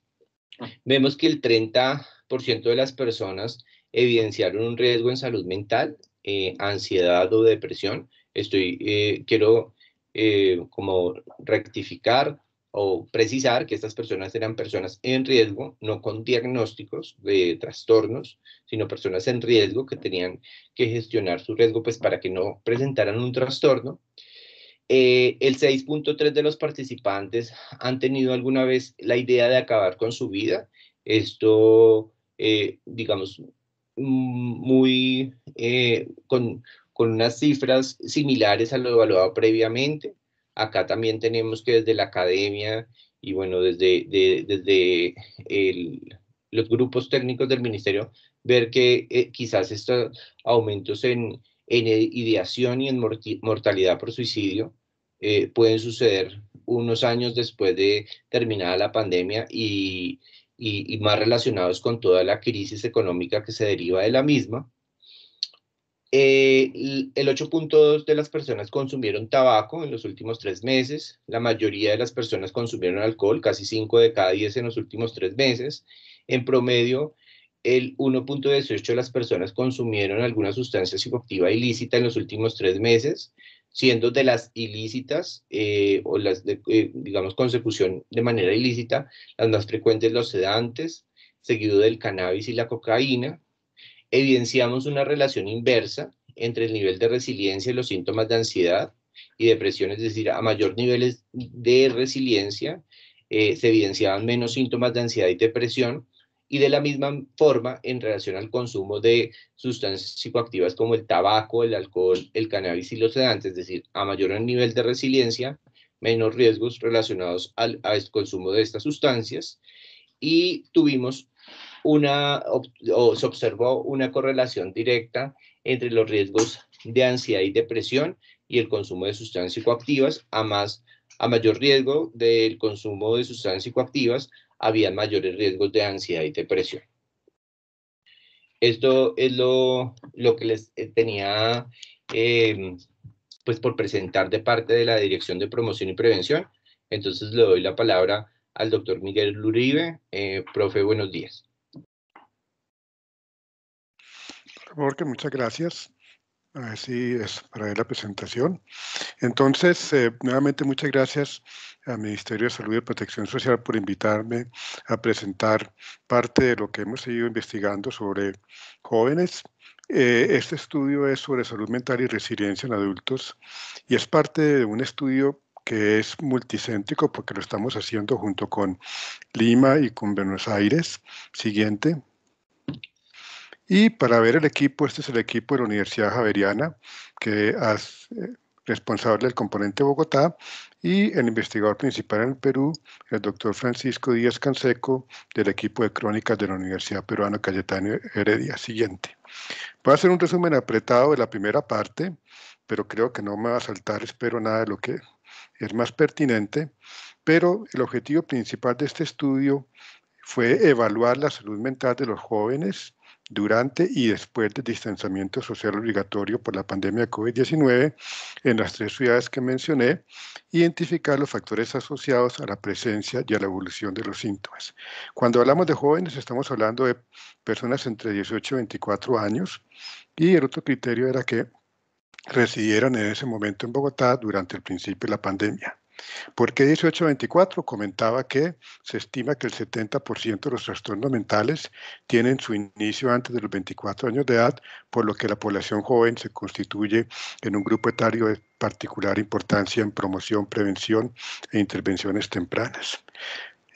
vemos que el 30% de las personas evidenciaron un riesgo en salud mental, ansiedad o depresión. Quiero como rectificar o precisar que estas personas eran personas en riesgo, no con diagnósticos de trastornos, sino personas en riesgo que tenían que gestionar su riesgo pues, para que no presentaran un trastorno. El 6.3 de los participantes han tenido alguna vez la idea de acabar con su vida. Esto, digamos, muy con unas cifras similares a lo evaluado previamente. Acá también tenemos que desde la academia y bueno, desde los grupos técnicos del ministerio, ver que quizás estos aumentos en ideación y en mortalidad por suicidio pueden suceder unos años después de terminada la pandemia y más relacionados con toda la crisis económica que se deriva de la misma. El 8.2 de las personas consumieron tabaco en los últimos 3 meses, la mayoría de las personas consumieron alcohol, casi 5 de cada 10 en los últimos 3 meses. En promedio, el 1.18 de las personas consumieron alguna sustancia psicoactiva ilícita en los últimos 3 meses, siendo de las ilícitas o las, digamos, consecución de manera ilícita, las más frecuentes los sedantes, seguido del cannabis y la cocaína. Evidenciamos una relación inversa entre el nivel de resiliencia y los síntomas de ansiedad y depresión, es decir, a mayor niveles de resiliencia se evidenciaban menos síntomas de ansiedad y depresión, y de la misma forma en relación al consumo de sustancias psicoactivas como el tabaco, el alcohol, el cannabis y los sedantes, es decir, a mayor nivel de resiliencia, menos riesgos relacionados al consumo de estas sustancias, y tuvimos se observó una correlación directa entre los riesgos de ansiedad y depresión y el consumo de sustancias psicoactivas. A mayor riesgo del consumo de sustancias psicoactivas, había mayores riesgos de ansiedad y depresión. Esto es lo que les tenía pues por presentar de parte de la Dirección de Promoción y Prevención. Entonces le doy la palabra al doctor Miguel Uribe. Profe, buenos días. Por favor, que muchas gracias. Así es para ver la presentación. Entonces, nuevamente muchas gracias al Ministerio de Salud y Protección Social por invitarme a presentar parte de lo que hemos ido investigando sobre jóvenes. Este estudio es sobre salud mental y resiliencia en adultos y es parte de un estudio que es multicéntrico porque lo estamos haciendo junto con Lima y con Buenos Aires. Siguiente. Y para ver el equipo, este es el equipo de la Universidad Javeriana, que es responsable del componente Bogotá, y el investigador principal en el Perú, el doctor Francisco Díaz Canseco, del equipo de crónicas de la Universidad Peruana Cayetano Heredia. Siguiente. Voy a hacer un resumen apretado de la primera parte, pero creo que no me va a saltar, espero, nada de lo que es más pertinente. Pero el objetivo principal de este estudio fue evaluar la salud mental de los jóvenes durante y después del distanciamiento social obligatorio por la pandemia de COVID-19 en las 3 ciudades que mencioné, identificar los factores asociados a la presencia y a la evolución de los síntomas. Cuando hablamos de jóvenes, estamos hablando de personas entre 18 y 24 años, y el otro criterio era que residieran en ese momento en Bogotá durante el principio de la pandemia. ¿Por qué 18-24? Comentaba que se estima que el 70% de los trastornos mentales tienen su inicio antes de los 24 años de edad, por lo que la población joven se constituye en un grupo etario de particular importancia en promoción, prevención e intervenciones tempranas.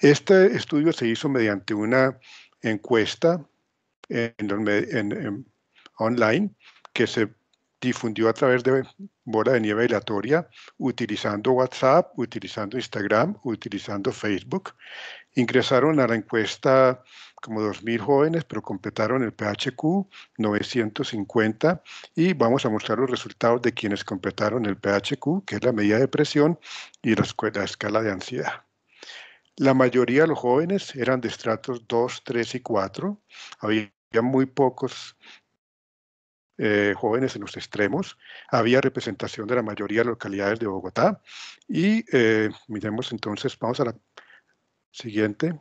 Este estudio se hizo mediante una encuesta online que se difundió a través de bola de nieve aleatoria, utilizando WhatsApp, utilizando Instagram, utilizando Facebook. Ingresaron a la encuesta como 2.000 jóvenes, pero completaron el PHQ 950, y vamos a mostrar los resultados de quienes completaron el PHQ, que es la medida de presión, y la escala de ansiedad. La mayoría de los jóvenes eran de estratos 2, 3 y 4. Había muy pocos jóvenes en los extremos. Había representación de la mayoría de localidades de Bogotá. Y miremos entonces, vamos a la siguiente.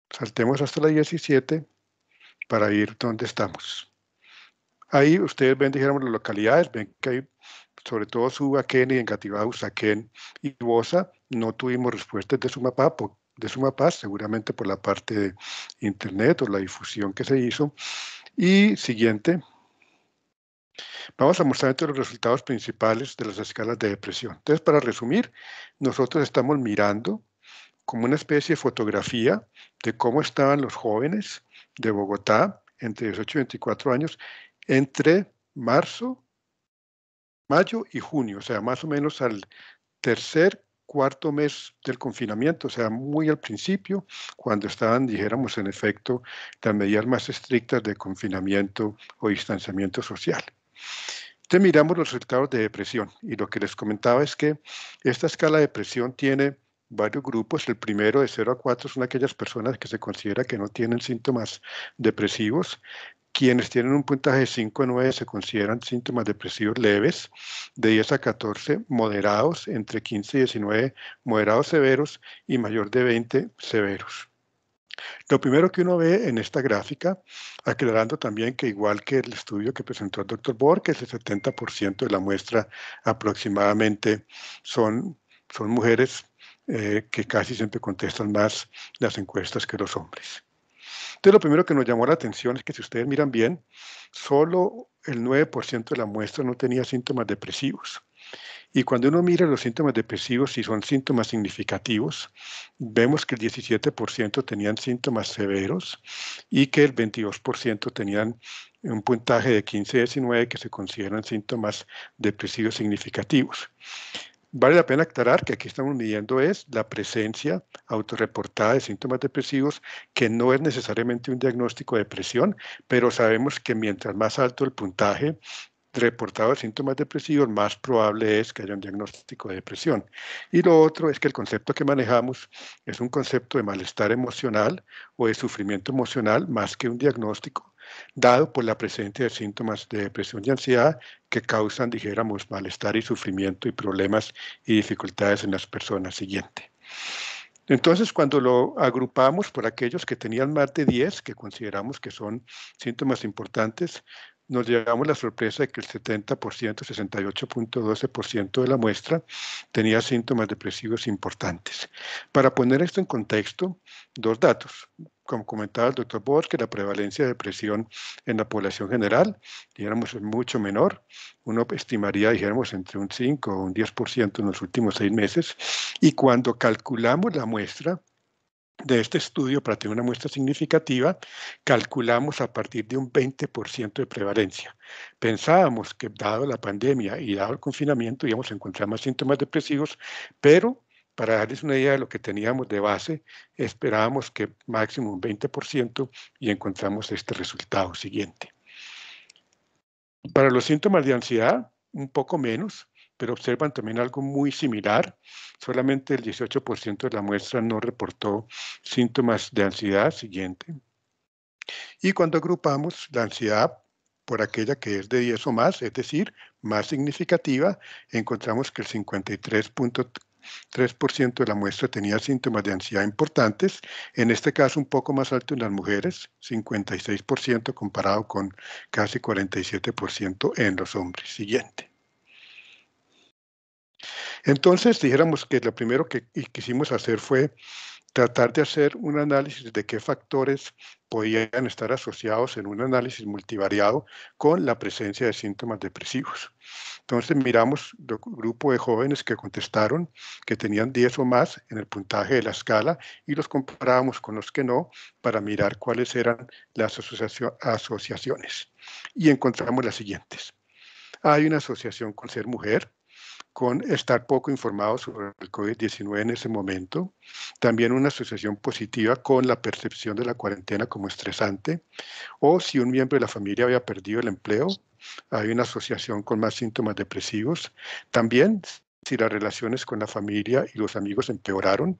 Saltemos hasta la 17 para ir donde estamos. Ahí ustedes ven, dijéramos, las localidades, ven que hay sobre todo Subaquén y Engativá, Usaquén y Bosa. No tuvimos respuestas de Sumapaz, seguramente por la parte de internet o la difusión que se hizo. Y siguiente. Vamos a mostrar los resultados principales de las escalas de depresión. Entonces, para resumir, nosotros estamos mirando como una especie de fotografía de cómo estaban los jóvenes de Bogotá entre 18 y 24 años entre mayo y junio, o sea, más o menos al cuarto mes del confinamiento, o sea, muy al principio, cuando estaban, dijéramos, en efecto, las medidas más estrictas de confinamiento o distanciamiento social. Entonces miramos los resultados de depresión, y lo que les comentaba es que esta escala de depresión tiene varios grupos. El primero, de 0 a 4, son aquellas personas que se considera que no tienen síntomas depresivos. Quienes tienen un puntaje de 5 a 9 se consideran síntomas depresivos leves, de 10 a 14 moderados, entre 15 y 19 moderados severos, y mayor de 20 severos. Lo primero que uno ve en esta gráfica, aclarando también que igual que el estudio que presentó el Dr. Borges, el 70% de la muestra aproximadamente son mujeres que casi siempre contestan más las encuestas que los hombres. Entonces, lo primero que nos llamó la atención es que si ustedes miran bien, solo el 9% de la muestra no tenía síntomas depresivos. Y cuando uno mira los síntomas depresivos, si son síntomas significativos, vemos que el 17% tenían síntomas severos y que el 22% tenían un puntaje de 15 a 19 que se consideran síntomas depresivos significativos. Vale la pena aclarar que aquí estamos midiendo es la presencia autorreportada de síntomas depresivos, que no es necesariamente un diagnóstico de depresión, pero sabemos que mientras más alto el puntaje reportado de síntomas depresivos, más probable es que haya un diagnóstico de depresión. Y lo otro es que el concepto que manejamos es un concepto de malestar emocional o de sufrimiento emocional más que un diagnóstico, dado por la presencia de síntomas de depresión y ansiedad que causan, dijéramos, malestar y sufrimiento y problemas y dificultades en las personas. Siguiente. Entonces, cuando lo agrupamos por aquellos que tenían más de 10, que consideramos que son síntomas importantes, nos llevamos la sorpresa de que el 70%, 68.12% de la muestra tenía síntomas depresivos importantes. Para poner esto en contexto, dos datos. Como comentaba el doctor Borges, la prevalencia de depresión en la población general, dijéramos, es mucho menor. Uno estimaría, dijéramos, entre un 5 o un 10% en los últimos 6 meses. Y cuando calculamos la muestra de este estudio, para tener una muestra significativa, calculamos a partir de un 20% de prevalencia. Pensábamos que dado la pandemia y dado el confinamiento íbamos a encontrar más síntomas depresivos, pero para darles una idea de lo que teníamos de base, esperábamos que máximo un 20% y encontramos este resultado siguiente. Para los síntomas de ansiedad, un poco menos, pero observan también algo muy similar. Solamente el 18% de la muestra no reportó síntomas de ansiedad. Siguiente. Y cuando agrupamos la ansiedad por aquella que es de 10 o más, es decir, más significativa, encontramos que el 53.3% de la muestra tenía síntomas de ansiedad importantes, en este caso un poco más alto en las mujeres, 56% comparado con casi 47% en los hombres. Siguiente. Entonces, dijéramos que lo primero que quisimos hacer fue tratar de hacer un análisis de qué factores podían estar asociados en un análisis multivariado con la presencia de síntomas depresivos. Entonces miramos el grupo de jóvenes que contestaron que tenían 10 o más en el puntaje de la escala y los comparábamos con los que no para mirar cuáles eran las asociaciones. Y encontramos las siguientes. Hay una asociación con ser mujer, con estar poco informado sobre el COVID-19 en ese momento, también una asociación positiva con la percepción de la cuarentena como estresante, o si un miembro de la familia había perdido el empleo, hay una asociación con más síntomas depresivos, también si las relaciones con la familia y los amigos empeoraron,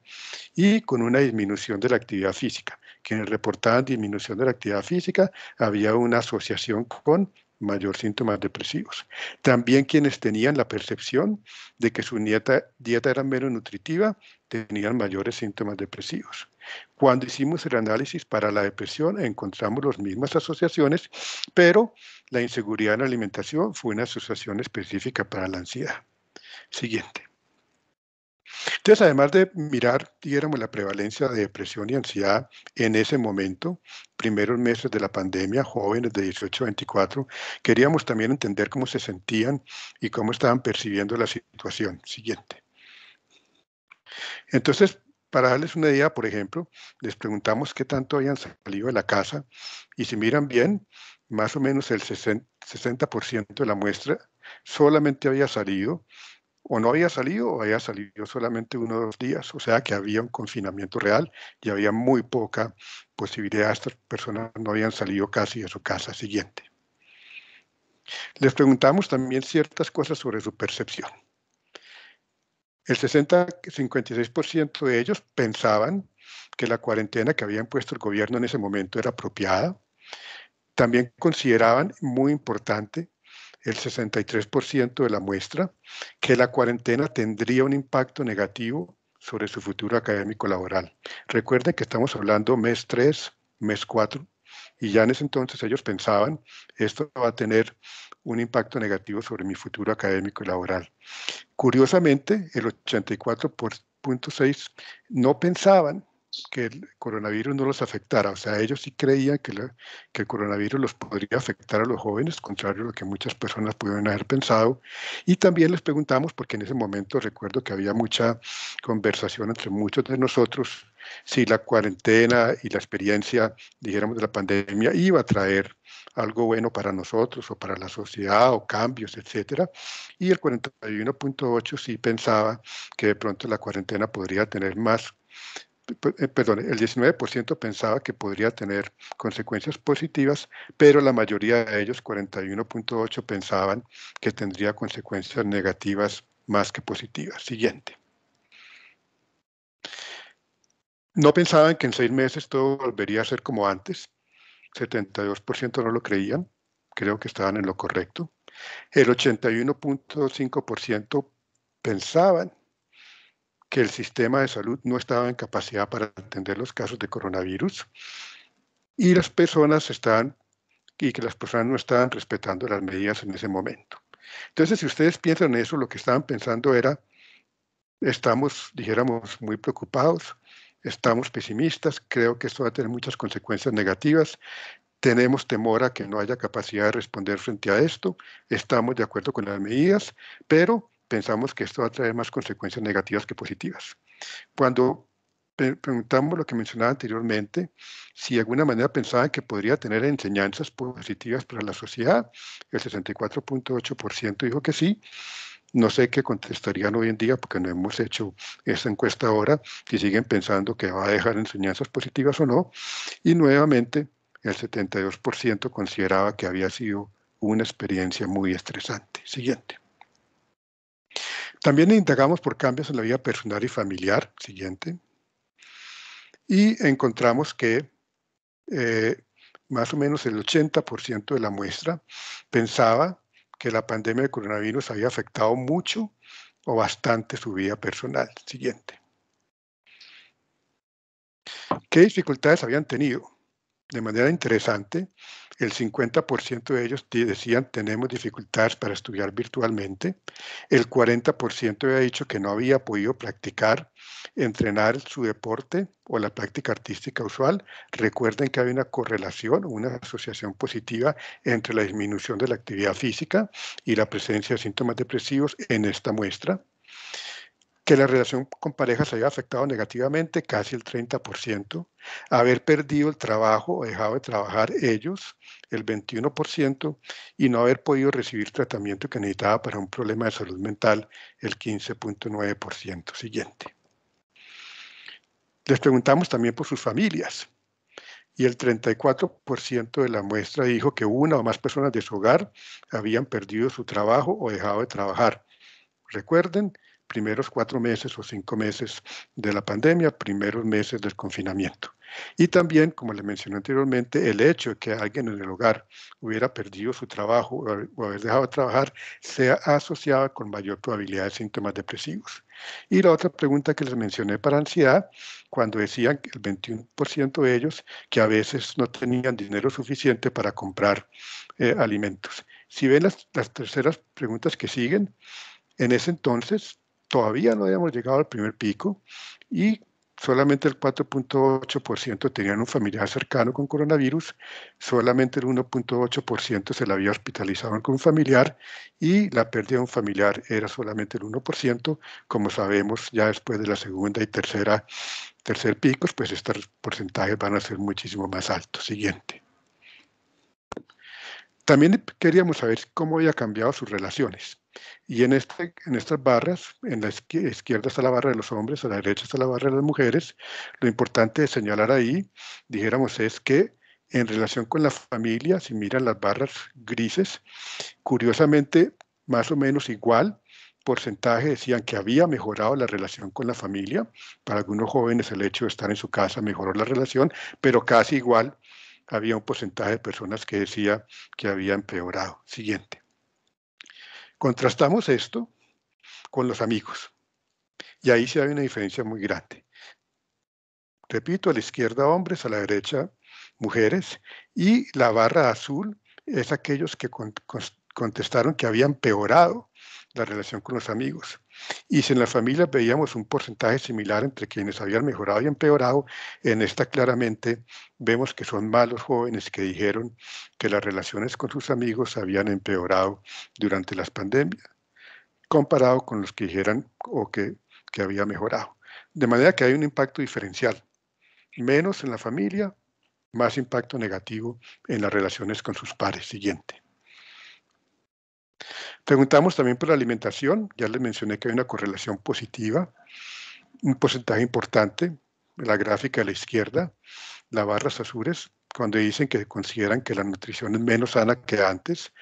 y con una disminución de la actividad física. Quienes reportaban disminución de la actividad física, había una asociación con mayor síntomas depresivos. También quienes tenían la percepción de que su dieta era menos nutritiva, tenían mayores síntomas depresivos. Cuando hicimos el análisis para la depresión, encontramos las mismas asociaciones, pero la inseguridad en la alimentación fue una asociación específica para la ansiedad. Siguiente. Entonces, además de mirar, diéramos, la prevalencia de depresión y ansiedad en ese momento, primeros meses de la pandemia, jóvenes de 18 a 24, queríamos también entender cómo se sentían y cómo estaban percibiendo la situación. Siguiente. Entonces, para darles una idea, por ejemplo, les preguntamos qué tanto habían salido de la casa y si miran bien, más o menos el 60% de la muestra solamente había salido o no había salido o había salido solamente 1 o 2 días, o sea que había un confinamiento real y había muy poca posibilidad, estas personas no habían salido casi de su casa. Siguiente. Les preguntamos también ciertas cosas sobre su percepción. El 56% de ellos pensaban que la cuarentena que había impuesto el gobierno en ese momento era apropiada. También consideraban muy importante el 63% de la muestra, que la cuarentena tendría un impacto negativo sobre su futuro académico laboral. Recuerden que estamos hablando mes 3, mes 4, y ya en ese entonces ellos pensaban, esto va a tener un impacto negativo sobre mi futuro académico y laboral. Curiosamente, el 84.6 no pensaban que el coronavirus no los afectara, o sea, ellos sí creían que el coronavirus los podría afectar a los jóvenes, contrario a lo que muchas personas pudieron haber pensado. Y también les preguntamos, porque en ese momento recuerdo que había mucha conversación entre muchos de nosotros, si la cuarentena y la experiencia, dijéramos, de la pandemia iba a traer algo bueno para nosotros o para la sociedad o cambios, etcétera. Y el 41.8 sí pensaba que de pronto la cuarentena podría tener más. Perdón, el 19% pensaba que podría tener consecuencias positivas, pero la mayoría de ellos, 41.8, pensaban que tendría consecuencias negativas más que positivas. Siguiente. No pensaban que en 6 meses todo volvería a ser como antes. 72% no lo creían. Creo que estaban en lo correcto. El 81.5% pensaban que el sistema de salud no estaba en capacidad para atender los casos de coronavirus y que las personas no estaban respetando las medidas en ese momento. Entonces, si ustedes piensan en eso, lo que estaban pensando era, estamos, dijéramos, muy preocupados, estamos pesimistas, creo que esto va a tener muchas consecuencias negativas, tenemos temor a que no haya capacidad de responder frente a esto, estamos de acuerdo con las medidas, pero pensamos que esto va a traer más consecuencias negativas que positivas. Cuando preguntamos lo que mencionaba anteriormente, si de alguna manera pensaban que podría tener enseñanzas positivas para la sociedad, el 64.8% dijo que sí. No sé qué contestarían hoy en día porque no hemos hecho esta encuesta ahora, si siguen pensando que va a dejar enseñanzas positivas o no. Y nuevamente, el 72% consideraba que había sido una experiencia muy estresante. Siguiente. También indagamos por cambios en la vida personal y familiar. Siguiente. Y encontramos que más o menos el 80% de la muestra pensaba que la pandemia de coronavirus había afectado mucho o bastante su vida personal. Siguiente. ¿Qué dificultades habían tenido? De manera interesante, el 50% de ellos decían tenemos dificultades para estudiar virtualmente, el 40% había dicho que no había podido practicar, entrenar su deporte o la práctica artística usual. Recuerden que hay una correlación, una asociación positiva entre la disminución de la actividad física y la presencia de síntomas depresivos en esta muestra. Que la relación con parejas se había afectado negativamente, casi el 30%, haber perdido el trabajo o dejado de trabajar ellos, el 21%, y no haber podido recibir tratamiento que necesitaba para un problema de salud mental, el 15.9%. Siguiente. Les preguntamos también por sus familias, y el 34% de la muestra dijo que una o más personas de su hogar habían perdido su trabajo o dejado de trabajar. Recuerden, primeros 4 meses o 5 meses de la pandemia, primeros meses del confinamiento. Y también, como les mencioné anteriormente, el hecho de que alguien en el hogar hubiera perdido su trabajo o haber dejado de trabajar se asociaba con mayor probabilidad de síntomas depresivos. Y la otra pregunta que les mencioné para ansiedad, cuando decían que el 21% de ellos que a veces no tenían dinero suficiente para comprar alimentos. Si ven las terceras preguntas que siguen, en ese entonces todavía no habíamos llegado al primer pico y solamente el 4.8% tenían un familiar cercano con coronavirus, solamente el 1.8% se le había hospitalizado con un familiar y la pérdida de un familiar era solamente el 1%. Como sabemos, ya después de la segunda y tercer picos, pues estos porcentajes van a ser muchísimo más altos. Siguiente. También queríamos saber cómo había cambiado sus relaciones. Y en estas barras, en la izquierda está la barra de los hombres, a la derecha está la barra de las mujeres. Lo importante de señalar ahí, dijéramos, es que en relación con la familia, si miran las barras grises, curiosamente, más o menos igual porcentaje decían que había mejorado la relación con la familia. Para algunos jóvenes el hecho de estar en su casa mejoró la relación, pero casi igual había un porcentaje de personas que decía que había empeorado. Siguiente. Contrastamos esto con los amigos. Y ahí sí hay una diferencia muy grande. Repito, a la izquierda hombres, a la derecha mujeres. Y la barra azul es aquellos que contestaron que habían empeorado la relación con los amigos. Y si en la familia veíamos un porcentaje similar entre quienes habían mejorado y empeorado, en esta claramente vemos que son más los jóvenes que dijeron que las relaciones con sus amigos habían empeorado durante las pandemias, comparado con los que dijeran o que había mejorado. De manera que hay un impacto diferencial, menos en la familia, más impacto negativo en las relaciones con sus pares. Siguiente. Preguntamos también por la alimentación, ya les mencioné que hay una correlación positiva, un porcentaje importante, en la gráfica de la izquierda, las barras azules, cuando dicen que consideran que la nutrición es menos sana que antes,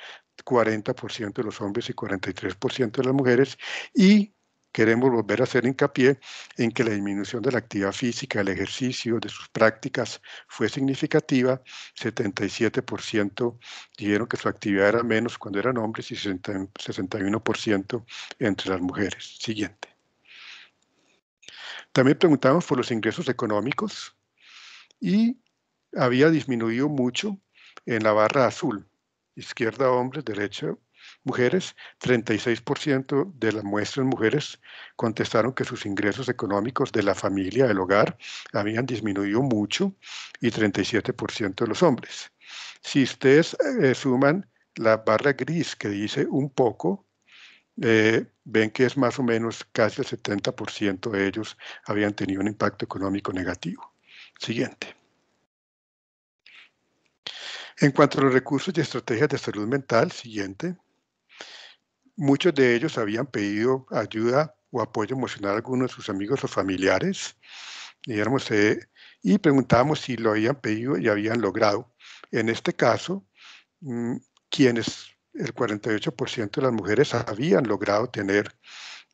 40% de los hombres y 43% de las mujeres, y queremos volver a hacer hincapié en que la disminución de la actividad física, el ejercicio, de sus prácticas fue significativa. 77% dijeron que su actividad era menos cuando eran hombres y 61% entre las mujeres. Siguiente. También preguntamos por los ingresos económicos y había disminuido mucho en la barra azul. Izquierda hombres, derecha mujeres, 36% de las muestras mujeres contestaron que sus ingresos económicos de la familia, del hogar, habían disminuido mucho y 37% de los hombres. Si ustedes suman la barra gris que dice un poco, ven que es más o menos casi el 70% de ellos habían tenido un impacto económico negativo. Siguiente. En cuanto a los recursos y estrategias de salud mental, siguiente, muchos de ellos habían pedido ayuda o apoyo emocional a algunos de sus amigos o familiares, y preguntábamos si lo habían pedido y habían logrado. En este caso, quienes el 48% de las mujeres habían logrado tener,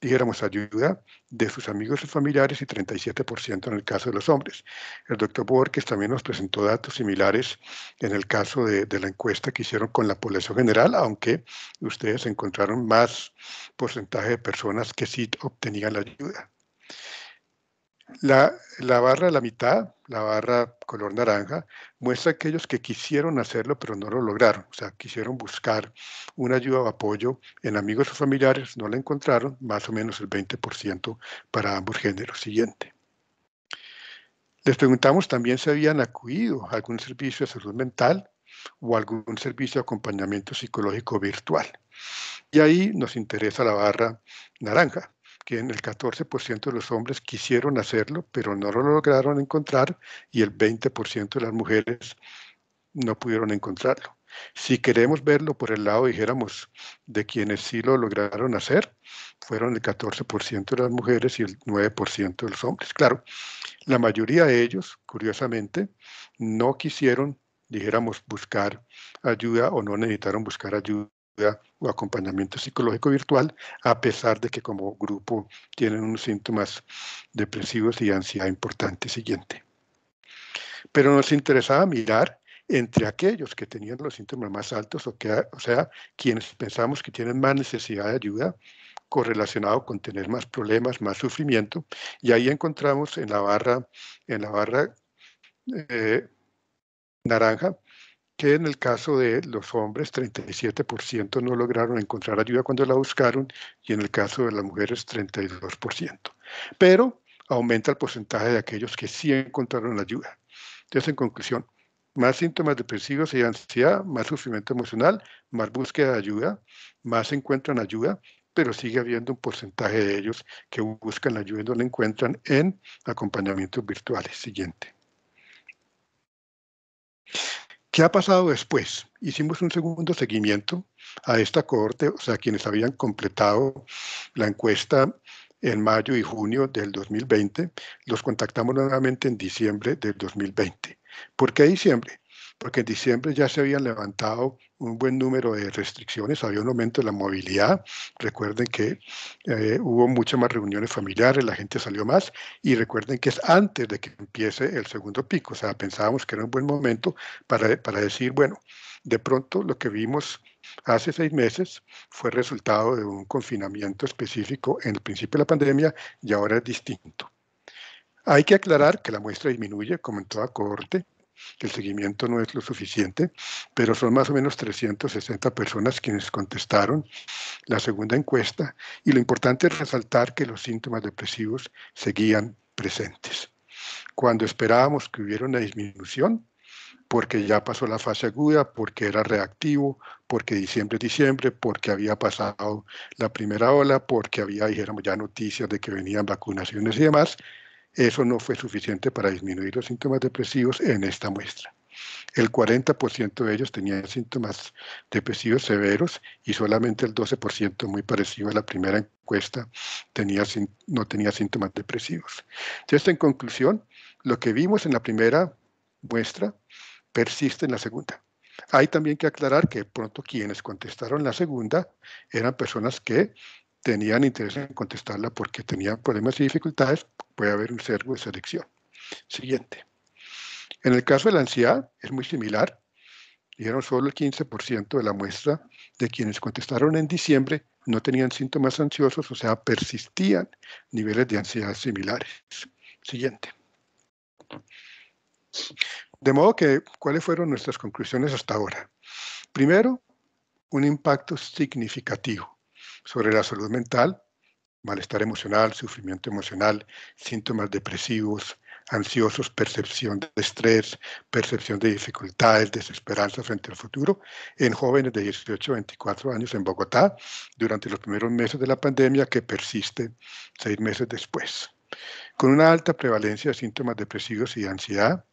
dijéramos, ayuda de sus amigos y familiares y 37% en el caso de los hombres. El doctor Borges también nos presentó datos similares en el caso de la encuesta que hicieron con la población general, aunque ustedes encontraron más porcentaje de personas que sí obtenían la ayuda. La barra de la mitad, la barra color naranja, muestra a aquellos que quisieron hacerlo pero no lo lograron. O sea, quisieron buscar una ayuda o apoyo en amigos o familiares, no la encontraron, más o menos el 20% para ambos géneros. Siguiente. Les preguntamos también si habían acudido a algún servicio de salud mental o algún servicio de acompañamiento psicológico virtual. Y ahí nos interesa la barra naranja, que en el 14% de los hombres quisieron hacerlo, pero no lo lograron encontrar, y el 20% de las mujeres no pudieron encontrarlo. Si queremos verlo por el lado, dijéramos, de quienes sí lo lograron hacer, fueron el 14% de las mujeres y el 9% de los hombres. Claro, la mayoría de ellos, curiosamente, no quisieron, dijéramos, buscar ayuda o no necesitaron buscar ayuda o acompañamiento psicológico virtual, a pesar de que como grupo tienen unos síntomas depresivos y ansiedad importantes. Siguiente. Pero nos interesaba mirar entre aquellos que tenían los síntomas más altos, o sea, quienes pensamos que tienen más necesidad de ayuda, correlacionado con tener más problemas, más sufrimiento, y ahí encontramos en la barra naranja, que en el caso de los hombres, 37% no lograron encontrar ayuda cuando la buscaron, y en el caso de las mujeres, 32%. Pero aumenta el porcentaje de aquellos que sí encontraron ayuda. Entonces, en conclusión, más síntomas depresivos y ansiedad, más sufrimiento emocional, más búsqueda de ayuda, más encuentran ayuda, pero sigue habiendo un porcentaje de ellos que buscan la ayuda y no la encuentran en acompañamientos virtuales. Siguiente. ¿Qué ha pasado después? Hicimos un segundo seguimiento a esta cohorte, o sea, quienes habían completado la encuesta en mayo y junio del 2020, los contactamos nuevamente en diciembre del 2020. ¿Por qué diciembre? Porque en diciembre ya se habían levantado un buen número de restricciones, había un aumento de la movilidad. Recuerden que hubo muchas más reuniones familiares, la gente salió más, y recuerden que es antes de que empiece el segundo pico. O sea, pensábamos que era un buen momento para decir, bueno, de pronto lo que vimos hace 6 meses fue resultado de un confinamiento específico en el principio de la pandemia y ahora es distinto. Hay que aclarar que la muestra disminuye, como en toda cohorte, que el seguimiento no es lo suficiente, pero son más o menos 360 personas quienes contestaron la segunda encuesta, y lo importante es resaltar que los síntomas depresivos seguían presentes. Cuando esperábamos que hubiera una disminución, porque ya pasó la fase aguda, porque era reactivo, porque diciembre, porque había pasado la primera ola, porque había, dijéramos, ya noticias de que venían vacunaciones y demás, eso no fue suficiente para disminuir los síntomas depresivos en esta muestra. El 40% de ellos tenían síntomas depresivos severos y solamente el 12%, muy parecido a la primera encuesta, no tenía síntomas depresivos. Entonces, en conclusión, lo que vimos en la primera muestra persiste en la segunda. Hay también que aclarar que de pronto quienes contestaron la segunda eran personas que tenían interés en contestarla porque tenían problemas y dificultades. Puede haber un sesgo de selección. Siguiente. En el caso de la ansiedad es muy similar. Dijeron solo el 15% de la muestra de quienes contestaron en diciembre no tenían síntomas ansiosos, o sea, persistían niveles de ansiedad similares. Siguiente. De modo que, ¿cuáles fueron nuestras conclusiones hasta ahora? Primero, un impacto significativo sobre la salud mental, malestar emocional, sufrimiento emocional, síntomas depresivos, ansiosos, percepción de estrés, percepción de dificultades, desesperanza frente al futuro, en jóvenes de 18 a 24 años en Bogotá durante los primeros meses de la pandemia, que persiste 6 meses después. Con una alta prevalencia de síntomas depresivos y de ansiedad.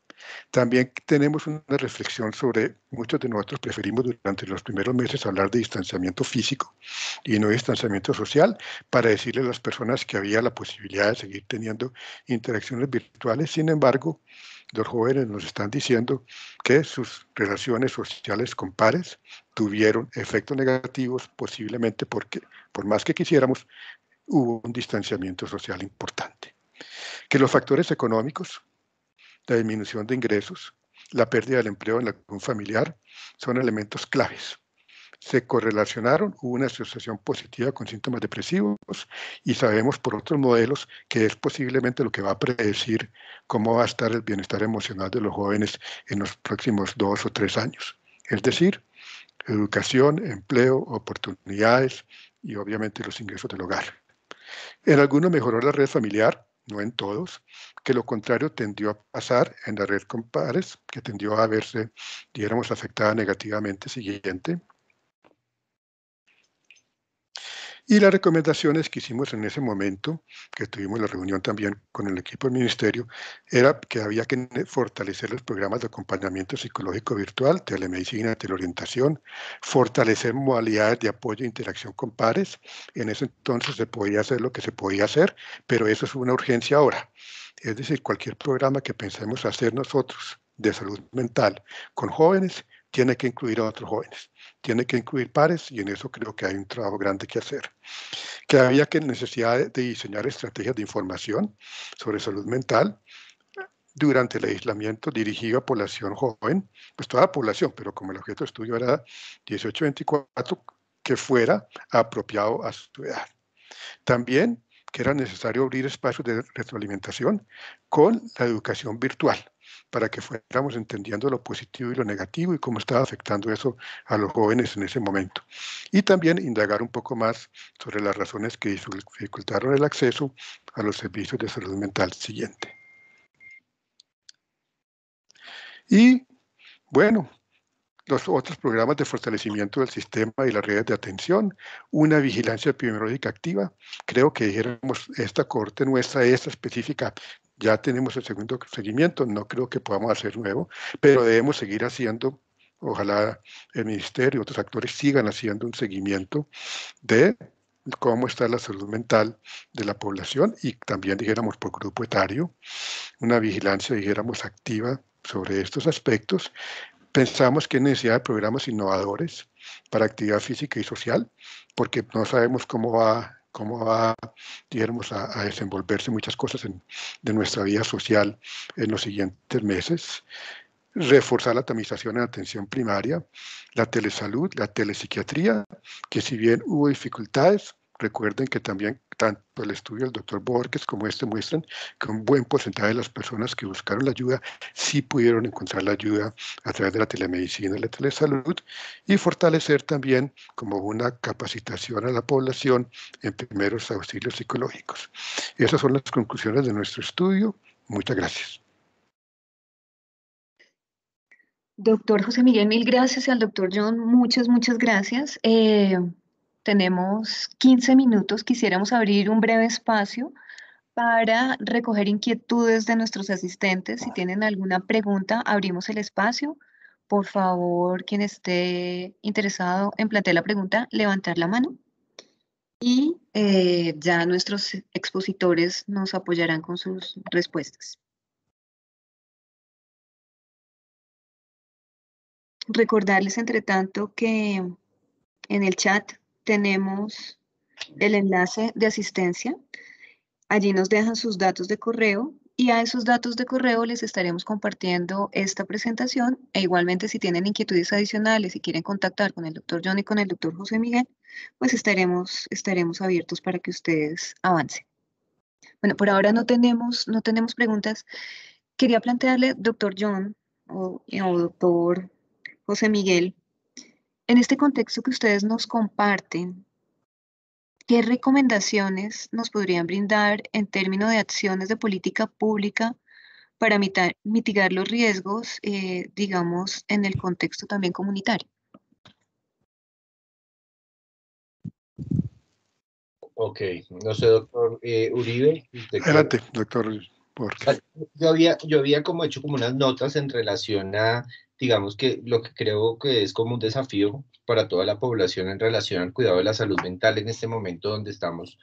También tenemos una reflexión sobre, muchos de nosotros preferimos durante los primeros meses hablar de distanciamiento físico y no distanciamiento social, para decirle a las personas que había la posibilidad de seguir teniendo interacciones virtuales. Sin embargo, los jóvenes nos están diciendo que sus relaciones sociales con pares tuvieron efectos negativos, posiblemente porque, por más que quisiéramos, hubo un distanciamiento social importante. Que los factores económicos, la disminución de ingresos, la pérdida del empleo en algún familiar, son elementos claves. Se correlacionaron, hubo una asociación positiva con síntomas depresivos y sabemos por otros modelos que es posiblemente lo que va a predecir cómo va a estar el bienestar emocional de los jóvenes en los próximos 2 o 3 años. Es decir, educación, empleo, oportunidades y obviamente los ingresos del hogar. En algunos mejoró la red familiar, no en todos, que lo contrario tendió a pasar en la red con pares, que tendió a verse, dijéramos, afectada negativamente. Siguiente. Y las recomendaciones que hicimos en ese momento, que tuvimos la reunión también con el equipo del ministerio, era que había que fortalecer los programas de acompañamiento psicológico virtual, telemedicina, teleorientación, fortalecer modalidades de apoyo e interacción con pares. En ese entonces se podía hacer lo que se podía hacer, pero eso es una urgencia ahora. Es decir, cualquier programa que pensemos hacer nosotros de salud mental con jóvenes, tiene que incluir a otros jóvenes, tiene que incluir pares y en eso creo que hay un trabajo grande que hacer. Que había necesidad de diseñar estrategias de información sobre salud mental durante el aislamiento dirigido a población joven, pues toda la población, pero como el objeto de estudio era 18-24, que fuera apropiado a su edad. También que era necesario abrir espacios de retroalimentación con la educación virtual, para que fuéramos entendiendo lo positivo y lo negativo y cómo estaba afectando eso a los jóvenes en ese momento. Y también indagar un poco más sobre las razones que dificultaron el acceso a los servicios de salud mental. Siguiente. Y bueno, los otros programas de fortalecimiento del sistema y las redes de atención, una vigilancia epidemiológica activa. Creo que dijéramos, esta cohorte nuestra, esta específica, ya tenemos el segundo seguimiento, no creo que podamos hacer nuevo, pero debemos seguir haciendo, ojalá el ministerio y otros actores sigan haciendo un seguimiento de cómo está la salud mental de la población y también, dijéramos, por grupo etario, una vigilancia, dijéramos, activa sobre estos aspectos. Pensamos que hay necesidad de programas innovadores para actividad física y social, porque no sabemos cómo va digamos, a desenvolverse muchas cosas de nuestra vida social en los siguientes meses. Reforzar la tamización en atención primaria, la telesalud, la telepsiquiatría, que si bien hubo dificultades, recuerden que también tanto el estudio del doctor Borges como este muestran que un buen porcentaje de las personas que buscaron la ayuda sí pudieron encontrar la ayuda a través de la telemedicina y la telesalud, y fortalecer también como una capacitación a la población en primeros auxilios psicológicos. Esas son las conclusiones de nuestro estudio. Muchas gracias. Doctor José Miguel, mil gracias, y al doctor John, muchas gracias. Tenemos 15 minutos, quisiéramos abrir un breve espacio para recoger inquietudes de nuestros asistentes. Si tienen alguna pregunta, abrimos el espacio. Por favor, quien esté interesado en plantear la pregunta, levantar la mano. Y ya nuestros expositores nos apoyarán con sus respuestas. Recordarles, entre tanto, que en el chat tenemos el enlace de asistencia. Allí nos dejan sus datos de correo y a esos datos de correo les estaremos compartiendo esta presentación, e igualmente si tienen inquietudes adicionales y quieren contactar con el doctor John y con el doctor José Miguel, pues estaremos abiertos para que ustedes avancen. Bueno, por ahora no tenemos preguntas. Quería plantearle, doctor John o doctor José Miguel, en este contexto que ustedes nos comparten, ¿qué recomendaciones nos podrían brindar en términos de acciones de política pública para mitigar los riesgos, digamos, en el contexto también comunitario? Ok, no sé, doctor Uribe. Adelante, doctor Borges. Yo había como hecho como unas notas en relación a, digamos que lo que creo que es como un desafío para toda la población en relación al cuidado de la salud mental en este momento donde estamos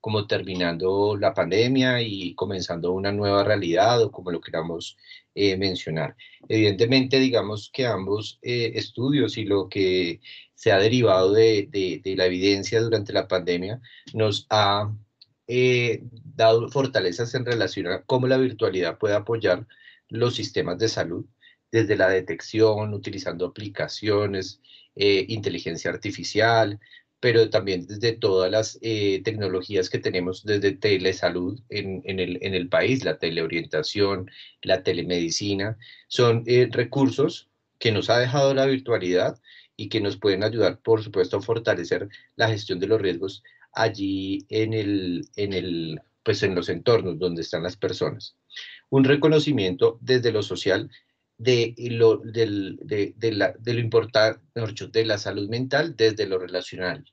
como terminando la pandemia y comenzando una nueva realidad, o como lo queramos mencionar. Evidentemente, digamos que ambos estudios y lo que se ha derivado de la evidencia durante la pandemia nos ha dado fortalezas en relación a cómo la virtualidad puede apoyar los sistemas de salud, desde la detección, utilizando aplicaciones, inteligencia artificial, pero también desde todas las tecnologías que tenemos desde telesalud en el país, la teleorientación, la telemedicina, son recursos que nos ha dejado la virtualidad y que nos pueden ayudar, por supuesto, a fortalecer la gestión de los riesgos allí pues en los entornos donde están las personas. Un reconocimiento desde lo social de lo importante, de la salud mental desde lo relacional.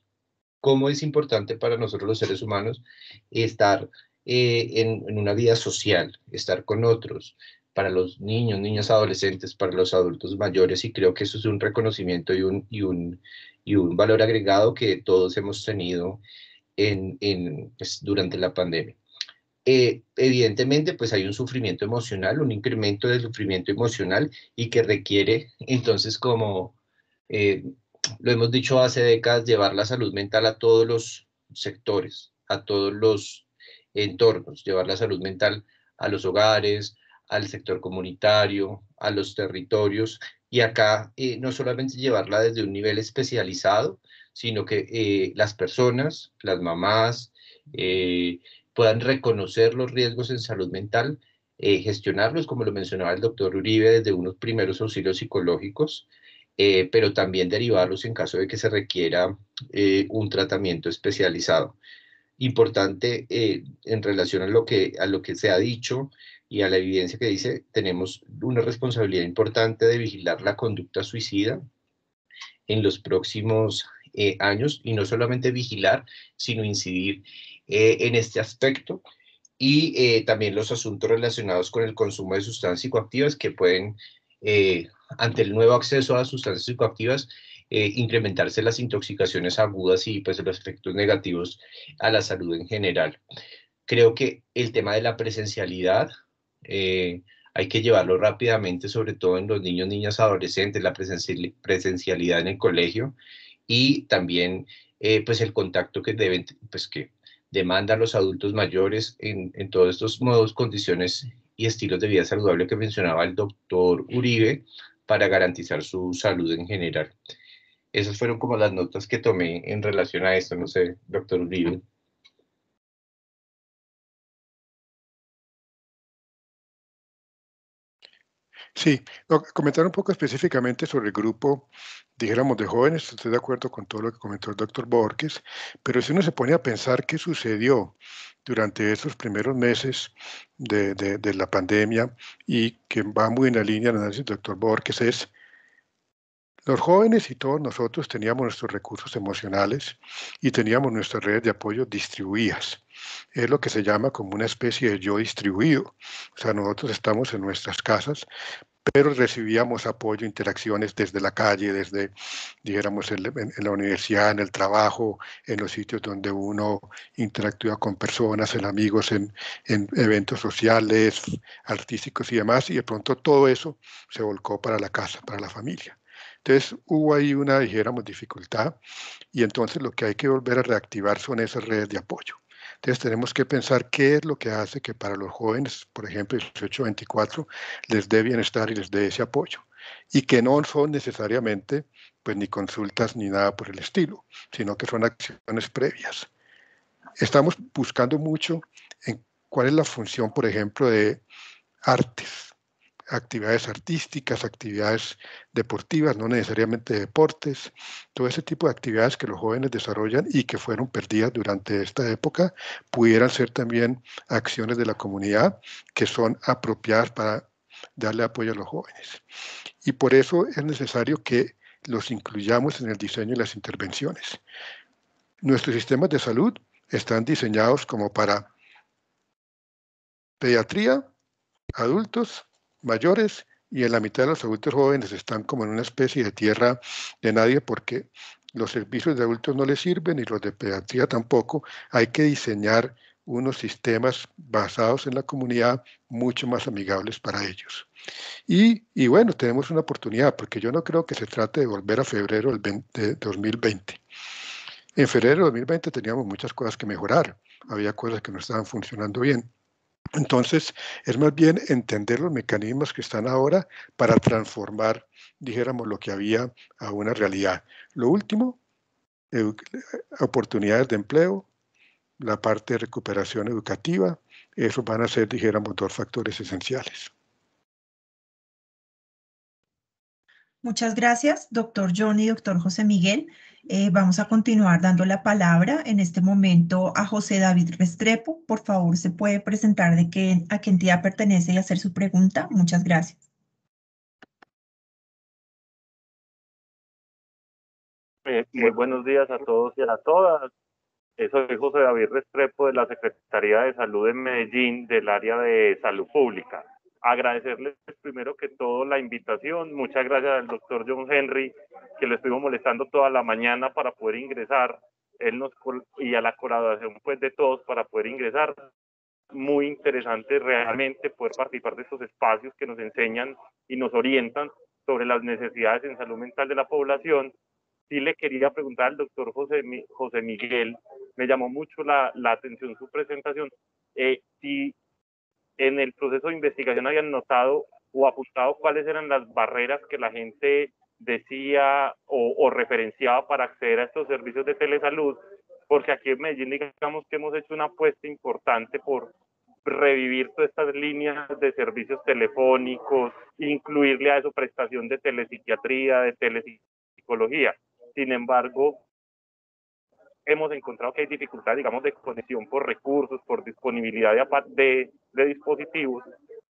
Cómo es importante para nosotros los seres humanos estar en una vida social, estar con otros, para los niños, niñas adolescentes, para los adultos mayores, y creo que eso es un reconocimiento y un valor agregado que todos hemos tenido pues, durante la pandemia. Evidentemente, pues hay un sufrimiento emocional, un incremento del sufrimiento emocional y que requiere, entonces, como lo hemos dicho hace décadas, llevar la salud mental a todos los sectores, a todos los entornos, llevar la salud mental a los hogares, al sector comunitario, a los territorios, y acá no solamente llevarla desde un nivel especializado, sino que las personas, las mamás, puedan reconocer los riesgos en salud mental, gestionarlos, como lo mencionaba el doctor Uribe, desde unos primeros auxilios psicológicos, pero también derivarlos en caso de que se requiera un tratamiento especializado. Importante en relación a lo que se ha dicho y a la evidencia que dice, tenemos una responsabilidad importante de vigilar la conducta suicida en los próximos años, y no solamente vigilar, sino incidir en este aspecto, y también los asuntos relacionados con el consumo de sustancias psicoactivas que pueden, ante el nuevo acceso a sustancias psicoactivas, incrementarse las intoxicaciones agudas y pues los efectos negativos a la salud en general. Creo que el tema de la presencialidad hay que llevarlo rápidamente, sobre todo en los niños, niñas, adolescentes, la presencialidad en el colegio, y también pues el contacto que deben, pues que demandan los adultos mayores en todos estos modos, condiciones y estilos de vida saludable que mencionaba el doctor Uribe, para garantizar su salud en general. Esas fueron como las notas que tomé en relación a esto, no sé, doctor Uribe. Sí, comentar un poco específicamente sobre el grupo, dijéramos, de jóvenes. Estoy de acuerdo con todo lo que comentó el doctor Borges, pero si uno se pone a pensar qué sucedió durante esos primeros meses de la pandemia, y que va muy en la línea del análisis del doctor Borges, es los jóvenes y todos nosotros teníamos nuestros recursos emocionales y teníamos nuestras redes de apoyo distribuidas. Es lo que se llama como una especie de yo distribuido. O sea, nosotros estamos en nuestras casas, pero recibíamos apoyo, interacciones desde la calle, desde, dijéramos, en la universidad, en el trabajo, en los sitios donde uno interactúa con personas, en amigos, en eventos sociales, artísticos y demás, y de pronto todo eso se volcó para la casa, para la familia. Entonces hubo ahí una, dijéramos, dificultad, y entonces lo que hay que volver a reactivar son esas redes de apoyo. Entonces tenemos que pensar qué es lo que hace que para los jóvenes, por ejemplo, 18-24, les dé bienestar y les dé ese apoyo. Y que no son necesariamente pues ni consultas ni nada por el estilo, sino que son acciones previas. Estamos buscando mucho en cuál es la función, por ejemplo, de artes, actividades artísticas, actividades deportivas, no necesariamente deportes, todo ese tipo de actividades que los jóvenes desarrollan y que fueron perdidas durante esta época, pudieran ser también acciones de la comunidad que son apropiadas para darle apoyo a los jóvenes. Y por eso es necesario que los incluyamos en el diseño de las intervenciones. Nuestros sistemas de salud están diseñados como para pediatría, adultos, mayores, y en la mitad de los adultos jóvenes están como en una especie de tierra de nadie, porque los servicios de adultos no les sirven y los de pediatría tampoco. Hay que diseñar unos sistemas basados en la comunidad mucho más amigables para ellos. Y bueno, tenemos una oportunidad, porque yo no creo que se trate de volver a febrero de 2020. En febrero de 2020 teníamos muchas cosas que mejorar, había cosas que no estaban funcionando bien. Entonces, es más bien entender los mecanismos que están ahora para transformar, dijéramos, lo que había a una realidad. Lo último, oportunidades de empleo, la parte de recuperación educativa, esos van a ser, dijéramos, dos factores esenciales. Muchas gracias, doctor John y doctor José Miguel. Vamos a continuar dando la palabra en este momento a José David Restrepo. Por favor, se puede presentar a qué entidad pertenece y hacer su pregunta. Muchas gracias. Muy buenos días a todos y a todas. Soy José David Restrepo de la Secretaría de Salud de Medellín, del área de salud pública. Agradecerles primero que todo la invitación. Muchas gracias al doctor John Henry, que lo estuvimos molestando toda la mañana para poder ingresar, y a la colaboración pues, de todos para poder ingresar. Muy interesante realmente poder participar de estos espacios que nos enseñan y nos orientan sobre las necesidades en salud mental de la población. Sí le quería preguntar al doctor José Miguel, me llamó mucho la atención su presentación, si en el proceso de investigación habían notado o apuntado cuáles eran las barreras que la gente decía o referenciaba para acceder a estos servicios de telesalud, porque aquí en Medellín digamos que hemos hecho una apuesta importante por revivir todas estas líneas de servicios telefónicos, incluirle a eso prestación de telepsiquiatría, de telepsicología. Sin embargo, hemos encontrado que hay dificultades, digamos, de conexión por recursos, por disponibilidad de dispositivos,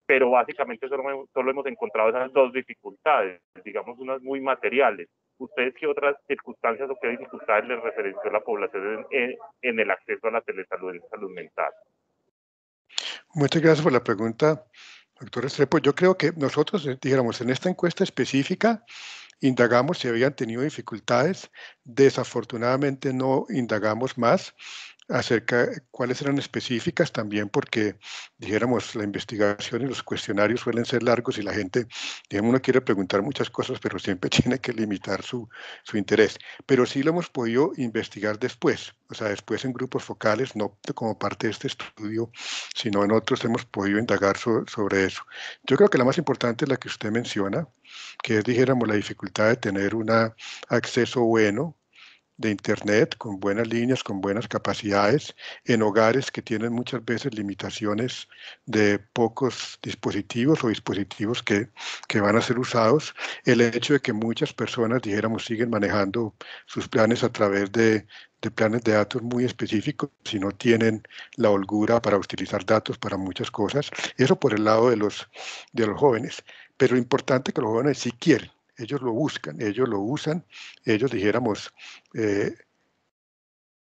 pero básicamente solo hemos encontrado esas dos dificultades, digamos, unas muy materiales. ¿Ustedes qué otras circunstancias o qué dificultades les referenció la población en el acceso a la telesalud, en salud mental? Muchas gracias por la pregunta, doctor Restrepo. Yo creo que nosotros, dijéramos, en esta encuesta específica, indagamos si habían tenido dificultades. Desafortunadamente no indagamos más acerca de cuáles eran específicas, también porque, dijéramos, la investigación y los cuestionarios suelen ser largos y la gente, digamos, uno quiere preguntar muchas cosas, pero siempre tiene que limitar su interés. Pero sí lo hemos podido investigar después, o sea, después en grupos focales, no como parte de este estudio, sino en otros hemos podido indagar sobre eso. Yo creo que la más importante es la que usted menciona, que es, dijéramos, la dificultad de tener un acceso bueno de Internet, con buenas líneas, con buenas capacidades, en hogares que tienen muchas veces limitaciones de pocos dispositivos o dispositivos que van a ser usados. El hecho de que muchas personas, dijéramos, siguen manejando sus planes a través de planes de datos muy específicos si no tienen la holgura para utilizar datos para muchas cosas. Eso por el lado de los jóvenes. Pero lo importante es que los jóvenes sí quieren. Ellos lo buscan, ellos lo usan, ellos, dijéramos,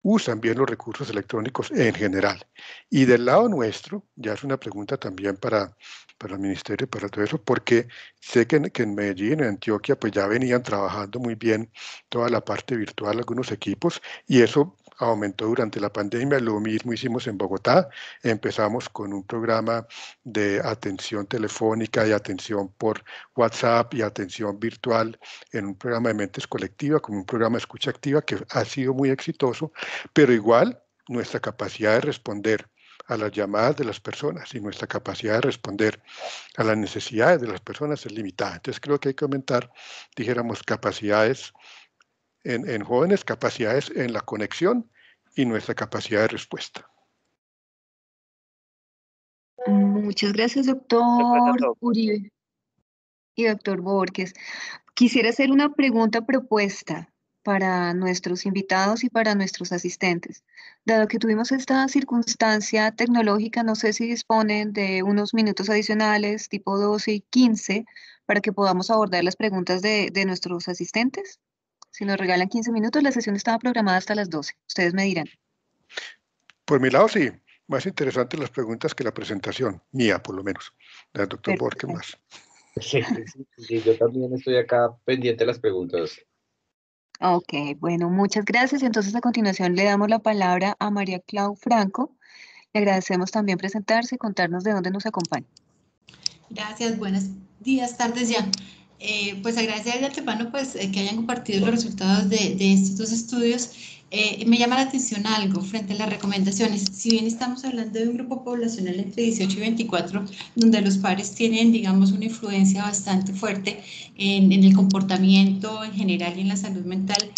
usan bien los recursos electrónicos en general. Y del lado nuestro, ya es una pregunta también para el ministerio, para todo eso, porque sé que en Medellín, en Antioquia, pues ya venían trabajando muy bien toda la parte virtual, algunos equipos, y eso aumentó durante la pandemia. Lo mismo hicimos en Bogotá. Empezamos con un programa de atención telefónica y atención por WhatsApp y atención virtual en un programa de mentes colectivas, como un programa de escucha activa que ha sido muy exitoso, pero igual nuestra capacidad de responder a las llamadas de las personas y nuestra capacidad de responder a las necesidades de las personas es limitada. Entonces creo que hay que aumentar, dijéramos, capacidades en jóvenes, capacidades en la conexión y nuestra capacidad de respuesta. Muchas gracias, doctor Uribe y doctor Borges. Quisiera hacer una pregunta propuesta para nuestros invitados y para nuestros asistentes. Dado que tuvimos esta circunstancia tecnológica, no sé si disponen de unos minutos adicionales, tipo 12 y 15, para que podamos abordar las preguntas de nuestros asistentes. Si nos regalan 15 minutos, la sesión estaba programada hasta las 12. Ustedes me dirán. Por mi lado, sí. Más interesantes las preguntas que la presentación, mía por lo menos, del doctor Borges más. Sí, yo también estoy acá pendiente de las preguntas. Ok, bueno, muchas gracias. Entonces, a continuación le damos la palabra a María Clau Franco. Le agradecemos también presentarse y contarnos de dónde nos acompaña. Gracias, buenos días, tardes ya. Pues agradecer de antemano pues, que hayan compartido los resultados de estos dos estudios. Me llama la atención algo frente a las recomendaciones. Si bien estamos hablando de un grupo poblacional entre 18 y 24, donde los padres tienen, digamos, una influencia bastante fuerte en el comportamiento en general y en la salud mental,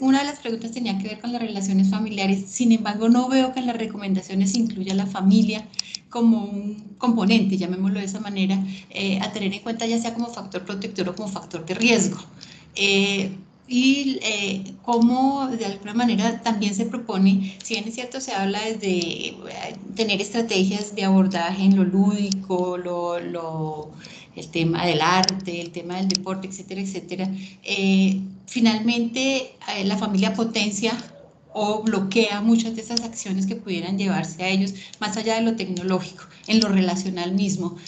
una de las preguntas tenía que ver con las relaciones familiares. Sin embargo, no veo que en las recomendaciones se incluya la familia como un componente, llamémoslo de esa manera, a tener en cuenta ya sea como factor protector o como factor de riesgo. Cómo de alguna manera también se propone, si bien es cierto, se habla de tener estrategias de abordaje en lo lúdico, el tema del arte, el tema del deporte, etcétera, etcétera. Finalmente, la familia potencia o bloquea muchas de esas acciones que pudieran llevarse a ellos, más allá de lo tecnológico, en lo relacional mismo.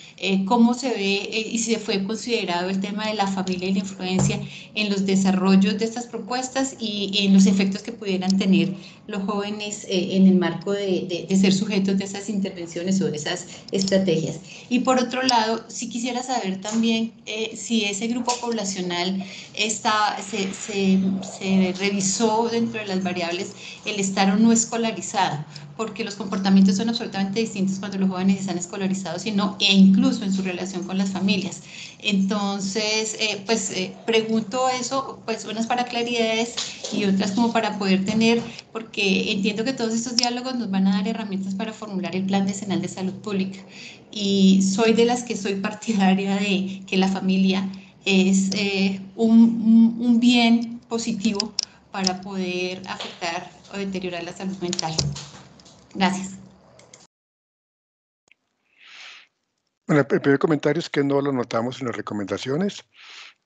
¿Cómo se ve y si fue considerado el tema de la familia y la influencia en los desarrollos de estas propuestas y en los efectos que pudieran tener los jóvenes en el marco de ser sujetos de esas intervenciones o de esas estrategias? Y por otro lado, sí quisiera saber también si ese grupo poblacional se revisó dentro de las variables el estar o no escolarizado, porque los comportamientos son absolutamente distintos cuando los jóvenes están escolarizados e incluso en su relación con las familias. Entonces, pregunto eso, pues unas para claridades y otras como para poder tener, porque entiendo que todos estos diálogos nos van a dar herramientas para formular el Plan Decenal de Salud Pública. Y soy de las que soy partidaria de que la familia es un bien positivo para poder afectar o deteriorar la salud mental. Gracias. Bueno, el primer comentario es que no lo notamos en las recomendaciones,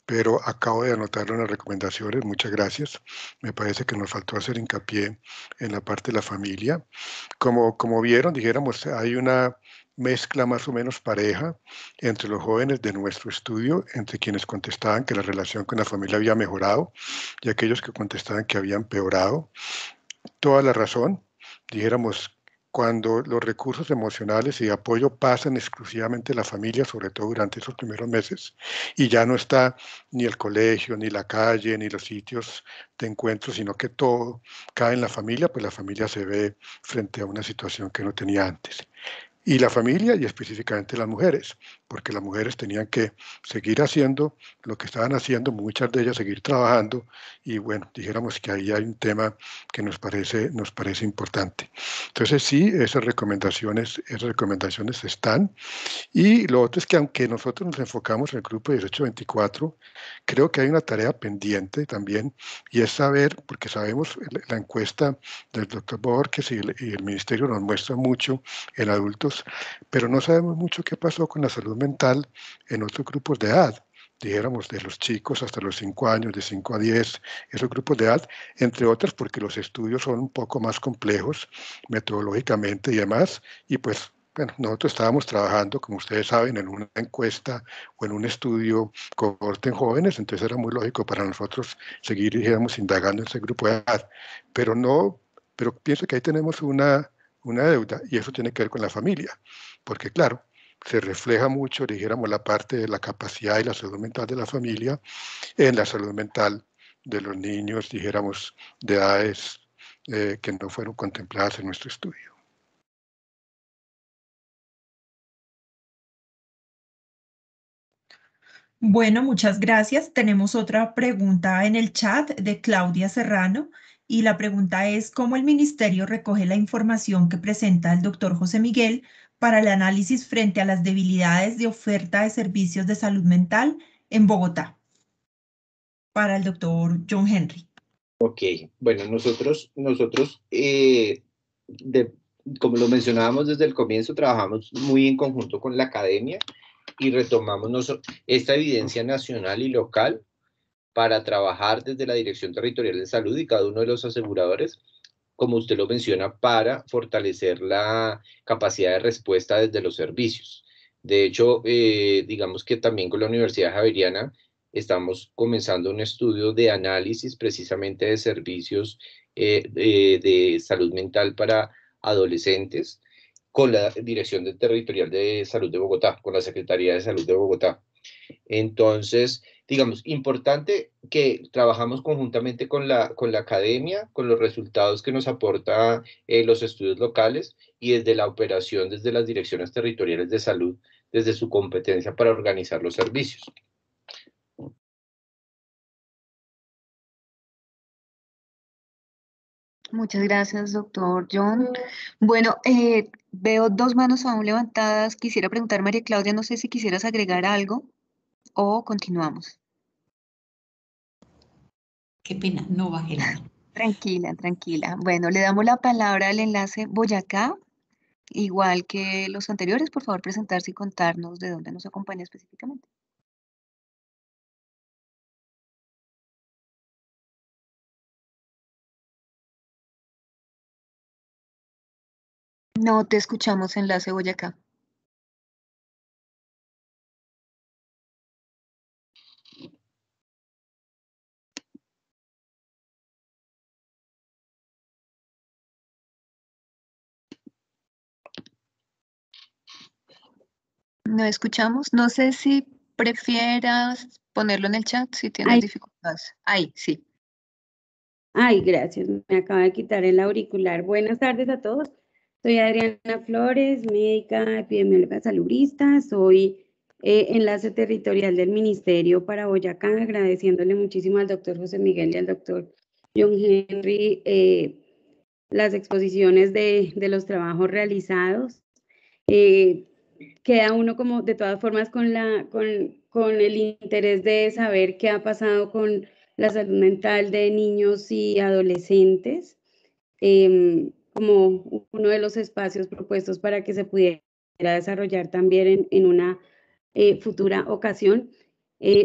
pero acabo de anotarlo en las recomendaciones. Muchas gracias. Me parece que nos faltó hacer hincapié en la parte de la familia. Como vieron, dijéramos, hay una mezcla más o menos pareja entre los jóvenes de nuestro estudio, entre quienes contestaban que la relación con la familia había mejorado y aquellos que contestaban que había empeorado. Toda la razón, dijéramos, cuando los recursos emocionales y de apoyo pasan exclusivamente a la familia, sobre todo durante esos primeros meses, y ya no está ni el colegio, ni la calle, ni los sitios de encuentro, sino que todo cae en la familia, pues la familia se ve frente a una situación que no tenía antes. Y la familia, y específicamente las mujeres, porque las mujeres tenían que seguir haciendo lo que estaban haciendo, muchas de ellas seguir trabajando, y bueno, dijéramos que ahí hay un tema que nos parece importante. Entonces sí, esas recomendaciones están, y lo otro es que aunque nosotros nos enfocamos en el grupo 18-24, creo que hay una tarea pendiente también, y es saber, porque sabemos la encuesta del doctor Borges y el ministerio nos muestra mucho en adultos, pero no sabemos mucho qué pasó con la salud mental en otros grupos de edad, dijéramos de los chicos hasta los 5 años, de 5 a 10, esos grupos de edad, entre otras porque los estudios son un poco más complejos metodológicamente y demás, y pues bueno, nosotros estábamos trabajando, como ustedes saben, en una encuesta o en un estudio cohorte en jóvenes, entonces era muy lógico para nosotros seguir, dijéramos, indagando en ese grupo de edad, pero pienso que ahí tenemos una deuda, y eso tiene que ver con la familia, porque claro, se refleja mucho, dijéramos, la parte de la capacidad y la salud mental de la familia en la salud mental de los niños, dijéramos, de edades que no fueron contempladas en nuestro estudio. Bueno, muchas gracias. Tenemos otra pregunta en el chat de Claudia Serrano y la pregunta es, ¿cómo el ministerio recoge la información que presenta el doctor José Miguel para el análisis frente a las debilidades de oferta de servicios de salud mental en Bogotá? Para el doctor John Henry. Ok, bueno, nosotros como lo mencionábamos desde el comienzo, trabajamos muy en conjunto con la academia y retomamos esta evidencia nacional y local para trabajar desde la Dirección Territorial de Salud y cada uno de los aseguradores, como usted lo menciona, para fortalecer la capacidad de respuesta desde los servicios. De hecho, digamos que también con la Universidad Javeriana estamos comenzando un estudio de análisis precisamente de servicios de salud mental para adolescentes con la Dirección Territorial de Salud de Bogotá, con la Secretaría de Salud de Bogotá. Entonces, digamos, importante que trabajamos conjuntamente con la academia, con los resultados que nos aporta los estudios locales y desde la operación, desde las direcciones territoriales de salud, desde su competencia para organizar los servicios. Muchas gracias, doctor John. Bueno, veo dos manos aún levantadas. Quisiera preguntar, María Claudia, no sé si quisieras agregar algo o continuamos. Qué pena, no bajé la mano. Tranquila, tranquila. Bueno, le damos la palabra al enlace Boyacá. Igual que los anteriores, por favor, presentarse y contarnos de dónde nos acompaña específicamente. No te escuchamos, enlace Boyacá. No escuchamos. No sé si prefieras ponerlo en el chat si tienes dificultades. Ahí, sí. Ay, gracias. Me acaba de quitar el auricular. Buenas tardes a todos. Soy Adriana Flores, médica epidemióloga salubrista. Soy enlace territorial del Ministerio para Boyacá, agradeciéndole muchísimo al doctor José Miguel y al doctor John Henry las exposiciones de los trabajos realizados. Queda uno como de todas formas con el interés de saber qué ha pasado con la salud mental de niños y adolescentes, como uno de los espacios propuestos para que se pudiera desarrollar también en una futura ocasión,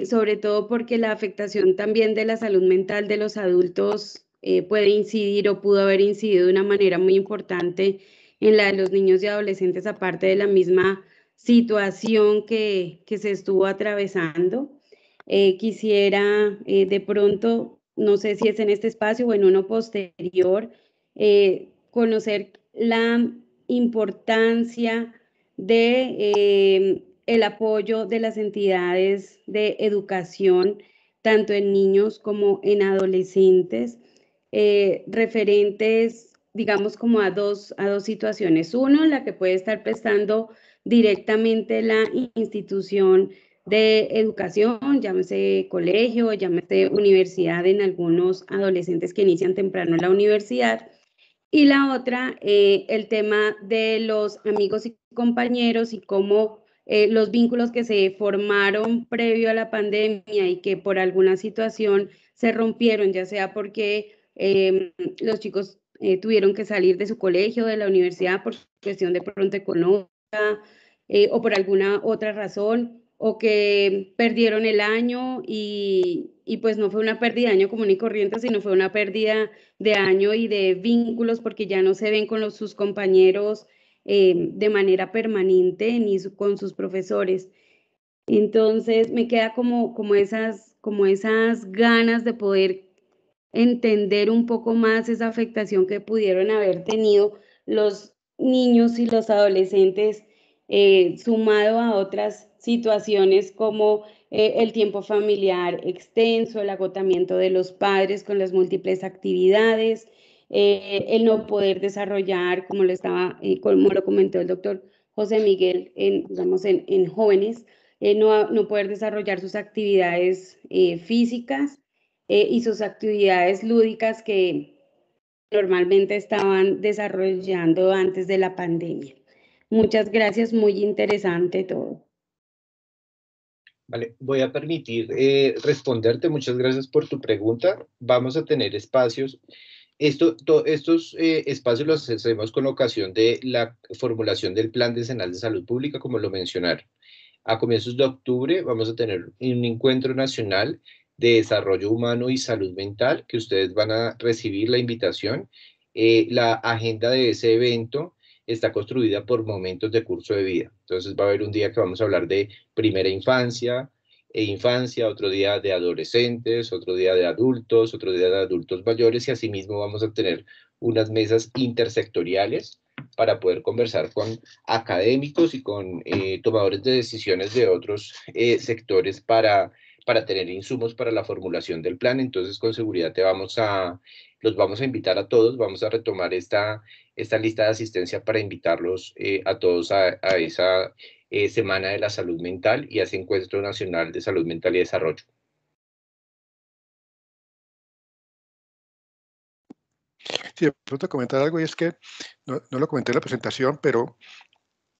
sobre todo porque la afectación también de la salud mental de los adultos puede incidir o pudo haber incidido de una manera muy importante en la de los niños y adolescentes, aparte de la misma situación que se estuvo atravesando. Quisiera de pronto, no sé si es en este espacio o en uno posterior, conocer la importancia de el apoyo de las entidades de educación, tanto en niños como en adolescentes, referentes, digamos, como a dos situaciones. Uno, la que puede estar prestando directamente la institución de educación, llámese colegio, llámese universidad en algunos adolescentes que inician temprano la universidad. Y la otra, el tema de los amigos y compañeros y cómo los vínculos que se formaron previo a la pandemia y que por alguna situación se rompieron, ya sea porque los chicos tuvieron que salir de su colegio, de la universidad por cuestión de pronto económica o por alguna otra razón, o que perdieron el año y pues no fue una pérdida de año común y corriente, sino fue una pérdida de año y de vínculos porque ya no se ven con sus compañeros de manera permanente ni con sus profesores. Entonces me queda como esas ganas de poder entender un poco más esa afectación que pudieron haber tenido los niños y los adolescentes, sumado a otras situaciones como el tiempo familiar extenso, el agotamiento de los padres con las múltiples actividades, el no poder desarrollar, como lo comentó el doctor José Miguel, en jóvenes, no poder desarrollar sus actividades físicas y sus actividades lúdicas que normalmente estaban desarrollando antes de la pandemia. Muchas gracias, muy interesante todo. Vale, voy a permitir responderte. Muchas gracias por tu pregunta. Vamos a tener espacios. Estos espacios los hacemos con ocasión de la formulación del Plan Decenal de Salud Pública, como lo mencionaron. A comienzos de octubre vamos a tener un encuentro nacional de desarrollo humano y salud mental, que ustedes van a recibir la invitación. La agenda de ese evento está construida por momentos de curso de vida. Entonces va a haber un día que vamos a hablar de primera infancia, e infancia, otro día de adolescentes, otro día de adultos, otro día de adultos mayores, y asimismo vamos a tener unas mesas intersectoriales para poder conversar con académicos y con tomadores de decisiones de otros sectores para tener insumos para la formulación del plan. Entonces, con seguridad los vamos a invitar a todos, vamos a retomar esta lista de asistencia para invitarlos a todos a esa Semana de la Salud Mental y a ese Encuentro Nacional de Salud Mental y Desarrollo. Sí, de pronto comentar algo, y es que no lo comenté en la presentación, pero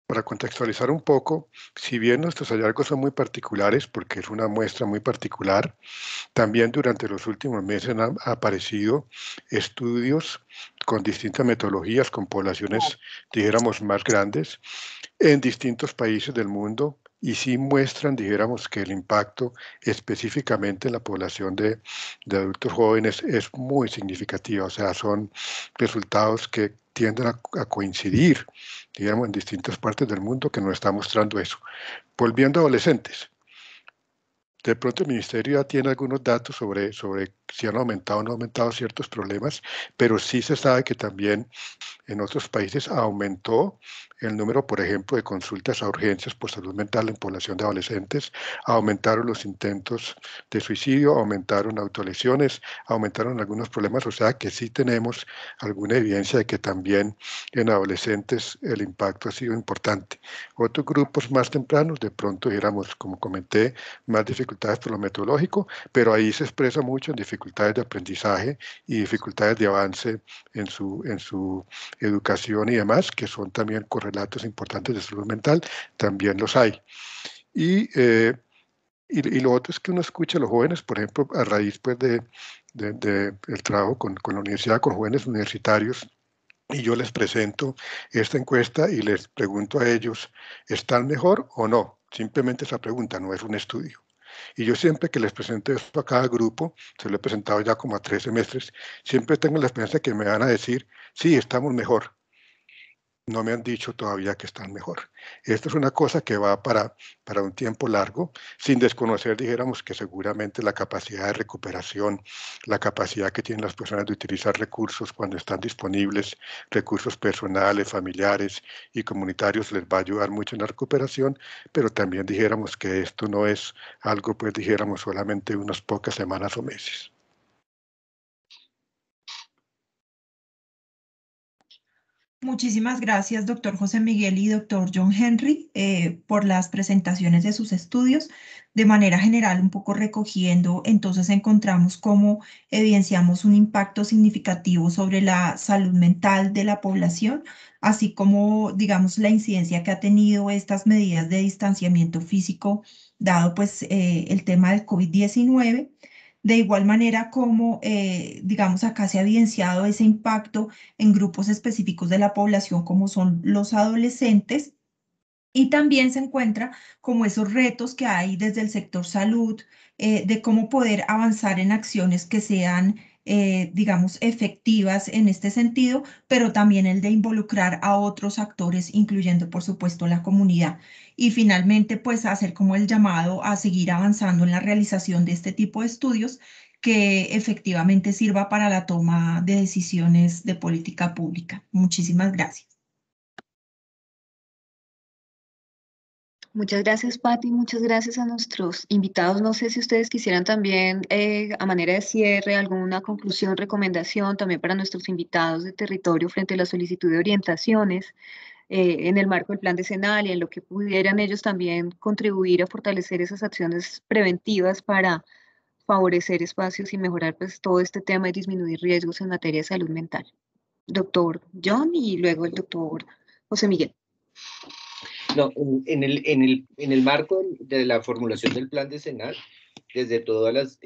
para contextualizar un poco, si bien nuestros hallazgos son muy particulares, porque es una muestra muy particular, también durante los últimos meses han aparecido estudios con distintas metodologías, con poblaciones, dijéramos, más grandes, en distintos países del mundo, y sí muestran, dijéramos, que el impacto específicamente en la población de adultos jóvenes es muy significativo. O sea, son resultados que tienden a coincidir, digamos, en distintas partes del mundo, que nos está mostrando eso. Volviendo a adolescentes, de pronto el ministerio ya tiene algunos datos sobre si han aumentado o no aumentado ciertos problemas, pero sí se sabe que también en otros países aumentó el número, por ejemplo, de consultas a urgencias por salud mental en población de adolescentes, aumentaron los intentos de suicidio, aumentaron autolesiones, aumentaron algunos problemas, o sea que sí tenemos alguna evidencia de que también en adolescentes el impacto ha sido importante. Otros grupos más tempranos, de pronto éramos, como comenté, más dificultades por lo metodológico, pero ahí se expresa mucho en dificultades de aprendizaje y dificultades de avance en su educación y demás, que son también correlatos importantes de salud mental, también los hay. Y lo otro es que uno escucha a los jóvenes, por ejemplo, a raíz pues, del trabajo con la universidad, con jóvenes universitarios, y yo les presento esta encuesta y les pregunto a ellos, ¿están mejor o no? Simplemente esa pregunta, no es un estudio. Y yo siempre que les presento esto a cada grupo, se lo he presentado ya como a 3 semestres, siempre tengo la esperanza que me van a decir, sí, estamos mejor. No me han dicho todavía que están mejor. Esto es una cosa que va para un tiempo largo, sin desconocer, dijéramos, que seguramente la capacidad de recuperación, la capacidad que tienen las personas de utilizar recursos cuando están disponibles, recursos personales, familiares y comunitarios, les va a ayudar mucho en la recuperación, pero también dijéramos que esto no es algo, pues dijéramos, solamente unas pocas semanas o meses. Muchísimas gracias, doctor José Miguel y doctor John Henry, por las presentaciones de sus estudios. De manera general, un poco recogiendo, entonces encontramos cómo evidenciamos un impacto significativo sobre la salud mental de la población, así como, digamos, la incidencia que ha tenido estas medidas de distanciamiento físico, dado pues el tema del COVID-19. De igual manera como, digamos, acá se ha evidenciado ese impacto en grupos específicos de la población como son los adolescentes, y también se encuentra como esos retos que hay desde el sector salud, de cómo poder avanzar en acciones que sean, digamos, efectivas en este sentido, pero también el de involucrar a otros actores, incluyendo, por supuesto, la comunidad. Y finalmente, pues hacer como el llamado a seguir avanzando en la realización de este tipo de estudios que efectivamente sirva para la toma de decisiones de política pública. Muchísimas gracias. Muchas gracias, Patti. Muchas gracias a nuestros invitados. No sé si ustedes quisieran también, a manera de cierre, alguna conclusión, recomendación también para nuestros invitados de territorio frente a la solicitud de orientaciones en el marco del plan decenal y en lo que pudieran ellos también contribuir a fortalecer esas acciones preventivas para favorecer espacios y mejorar pues, todo este tema y disminuir riesgos en materia de salud mental. Doctor John y luego el doctor José Miguel. No, en el marco de la formulación del plan decenal, desde todas las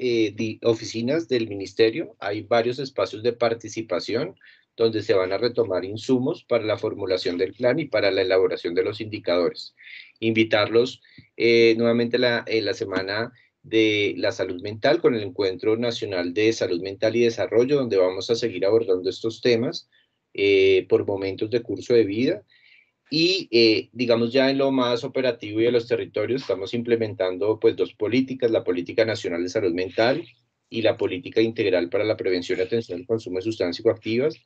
oficinas del ministerio hay varios espacios de participación donde se van a retomar insumos para la formulación del plan y para la elaboración de los indicadores. Invitarlos nuevamente la semana de la salud mental con el Encuentro Nacional de Salud Mental y Desarrollo, donde vamos a seguir abordando estos temas por momentos de curso de vida. Y digamos ya en lo más operativo y de los territorios estamos implementando pues 2 políticas, la Política Nacional de Salud Mental y la Política Integral para la Prevención y Atención al Consumo de Sustancias Psicoactivas,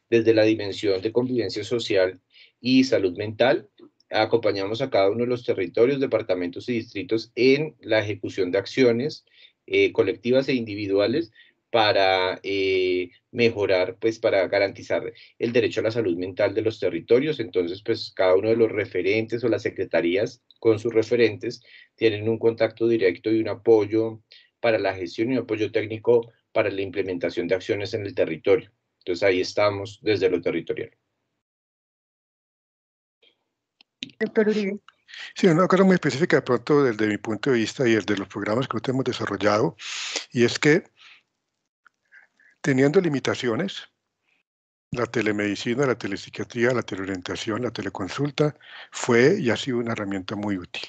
desde la dimensión de convivencia social y salud mental. Acompañamos a cada uno de los territorios, departamentos y distritos en la ejecución de acciones colectivas e individuales para mejorar, pues para garantizar el derecho a la salud mental de los territorios. Entonces, pues cada uno de los referentes o las secretarías con sus referentes tienen un contacto directo y un apoyo para la gestión y un apoyo técnico para la implementación de acciones en el territorio. Entonces ahí estamos desde lo territorial. Doctor Uribe. Sí, una cosa muy específica de pronto desde mi punto de vista y desde los programas que nosotros hemos desarrollado, y es que teniendo limitaciones, la telemedicina, la telepsiquiatría, la teleorientación, la teleconsulta fue y ha sido una herramienta muy útil.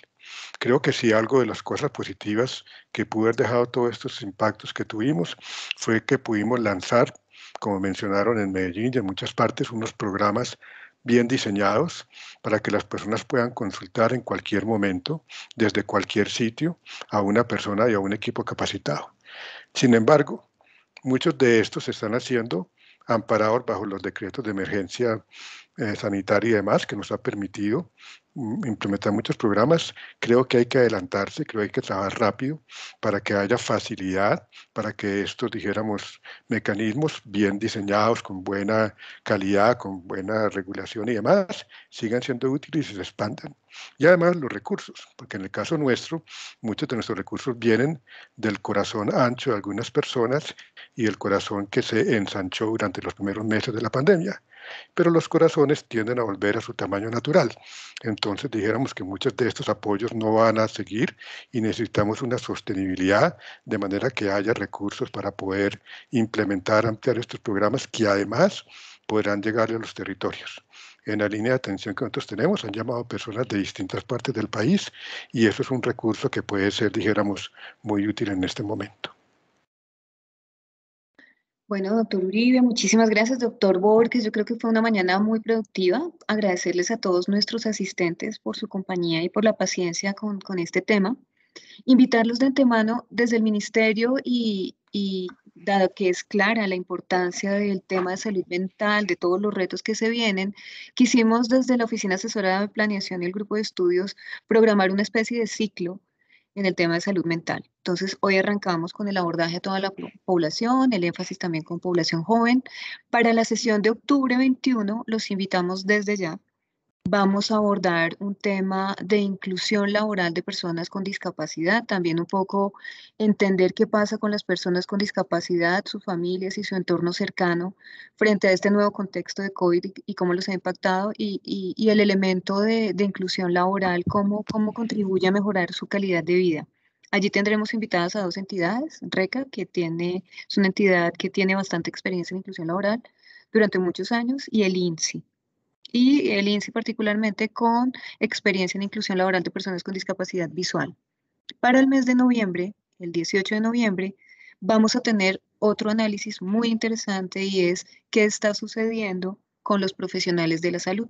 Creo que sí, algo de las cosas positivas que pudo haber dejado todos estos impactos que tuvimos fue que pudimos lanzar, como mencionaron en Medellín y en muchas partes, unos programas bien diseñados para que las personas puedan consultar en cualquier momento, desde cualquier sitio, a una persona y a un equipo capacitado. Sin embargo, muchos de estos se están haciendo amparados bajo los decretos de emergencia sanitaria y demás, que nos ha permitido implementar muchos programas. Creo que hay que adelantarse, creo que hay que trabajar rápido para que haya facilidad, para que estos, dijéramos, mecanismos bien diseñados, con buena calidad, con buena regulación y demás, sigan siendo útiles y se expandan. Y además los recursos, porque en el caso nuestro, muchos de nuestros recursos vienen del corazón ancho de algunas personas y el corazón que se ensanchó durante los primeros meses de la pandemia. Pero los corazones tienden a volver a su tamaño natural. Entonces dijéramos que muchos de estos apoyos no van a seguir y necesitamos una sostenibilidad de manera que haya recursos para poder implementar, ampliar estos programas que además podrán llegar a los territorios. En la línea de atención que nosotros tenemos han llamado personas de distintas partes del país y eso es un recurso que puede ser, dijéramos, muy útil en este momento. Bueno, doctor Uribe, muchísimas gracias, doctor Borges. Yo creo que fue una mañana muy productiva. Agradecerles a todos nuestros asistentes por su compañía y por la paciencia con este tema. Invitarlos de antemano desde el ministerio y dado que es clara la importancia del tema de salud mental, de todos los retos que se vienen, quisimos desde la Oficina Asesora de Planeación y el Grupo de Estudios programar una especie de ciclo en el tema de salud mental. Entonces, hoy arrancamos con el abordaje a toda la población, el énfasis también con población joven. Para la sesión de octubre 21, los invitamos desde ya. Vamos a abordar un tema de inclusión laboral de personas con discapacidad, también un poco entender qué pasa con las personas con discapacidad, sus familias y su entorno cercano frente a este nuevo contexto de COVID y cómo los ha impactado y el elemento de inclusión laboral, cómo contribuye a mejorar su calidad de vida. Allí tendremos invitadas a 2 entidades, RECA, es una entidad que tiene bastante experiencia en inclusión laboral durante muchos años, y el INSI. Y el INSI particularmente con experiencia en inclusión laboral de personas con discapacidad visual. Para el mes de noviembre, el 18 de noviembre, vamos a tener otro análisis muy interesante y es qué está sucediendo con los profesionales de la salud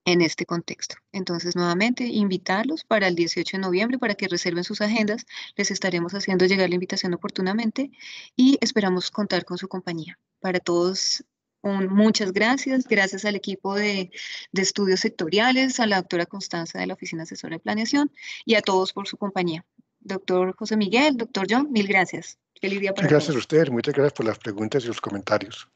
en este contexto. Entonces, nuevamente, invitarlos para el 18 de noviembre para que reserven sus agendas. Les estaremos haciendo llegar la invitación oportunamente y esperamos contar con su compañía. Para todos, muchas gracias. Gracias al equipo de estudios sectoriales, a la doctora Constanza de la Oficina Asesora de Planeación y a todos por su compañía. Doctor José Miguel, doctor John, mil gracias. Feliz día para todos. Gracias a ustedes, muchas gracias por las preguntas y los comentarios.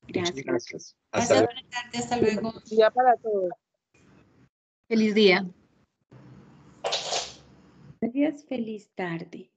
Gracias. Gracias. Hasta luego. Buenas tardes, hasta luego. Feliz día para todos. Feliz día. Gracias, feliz tarde.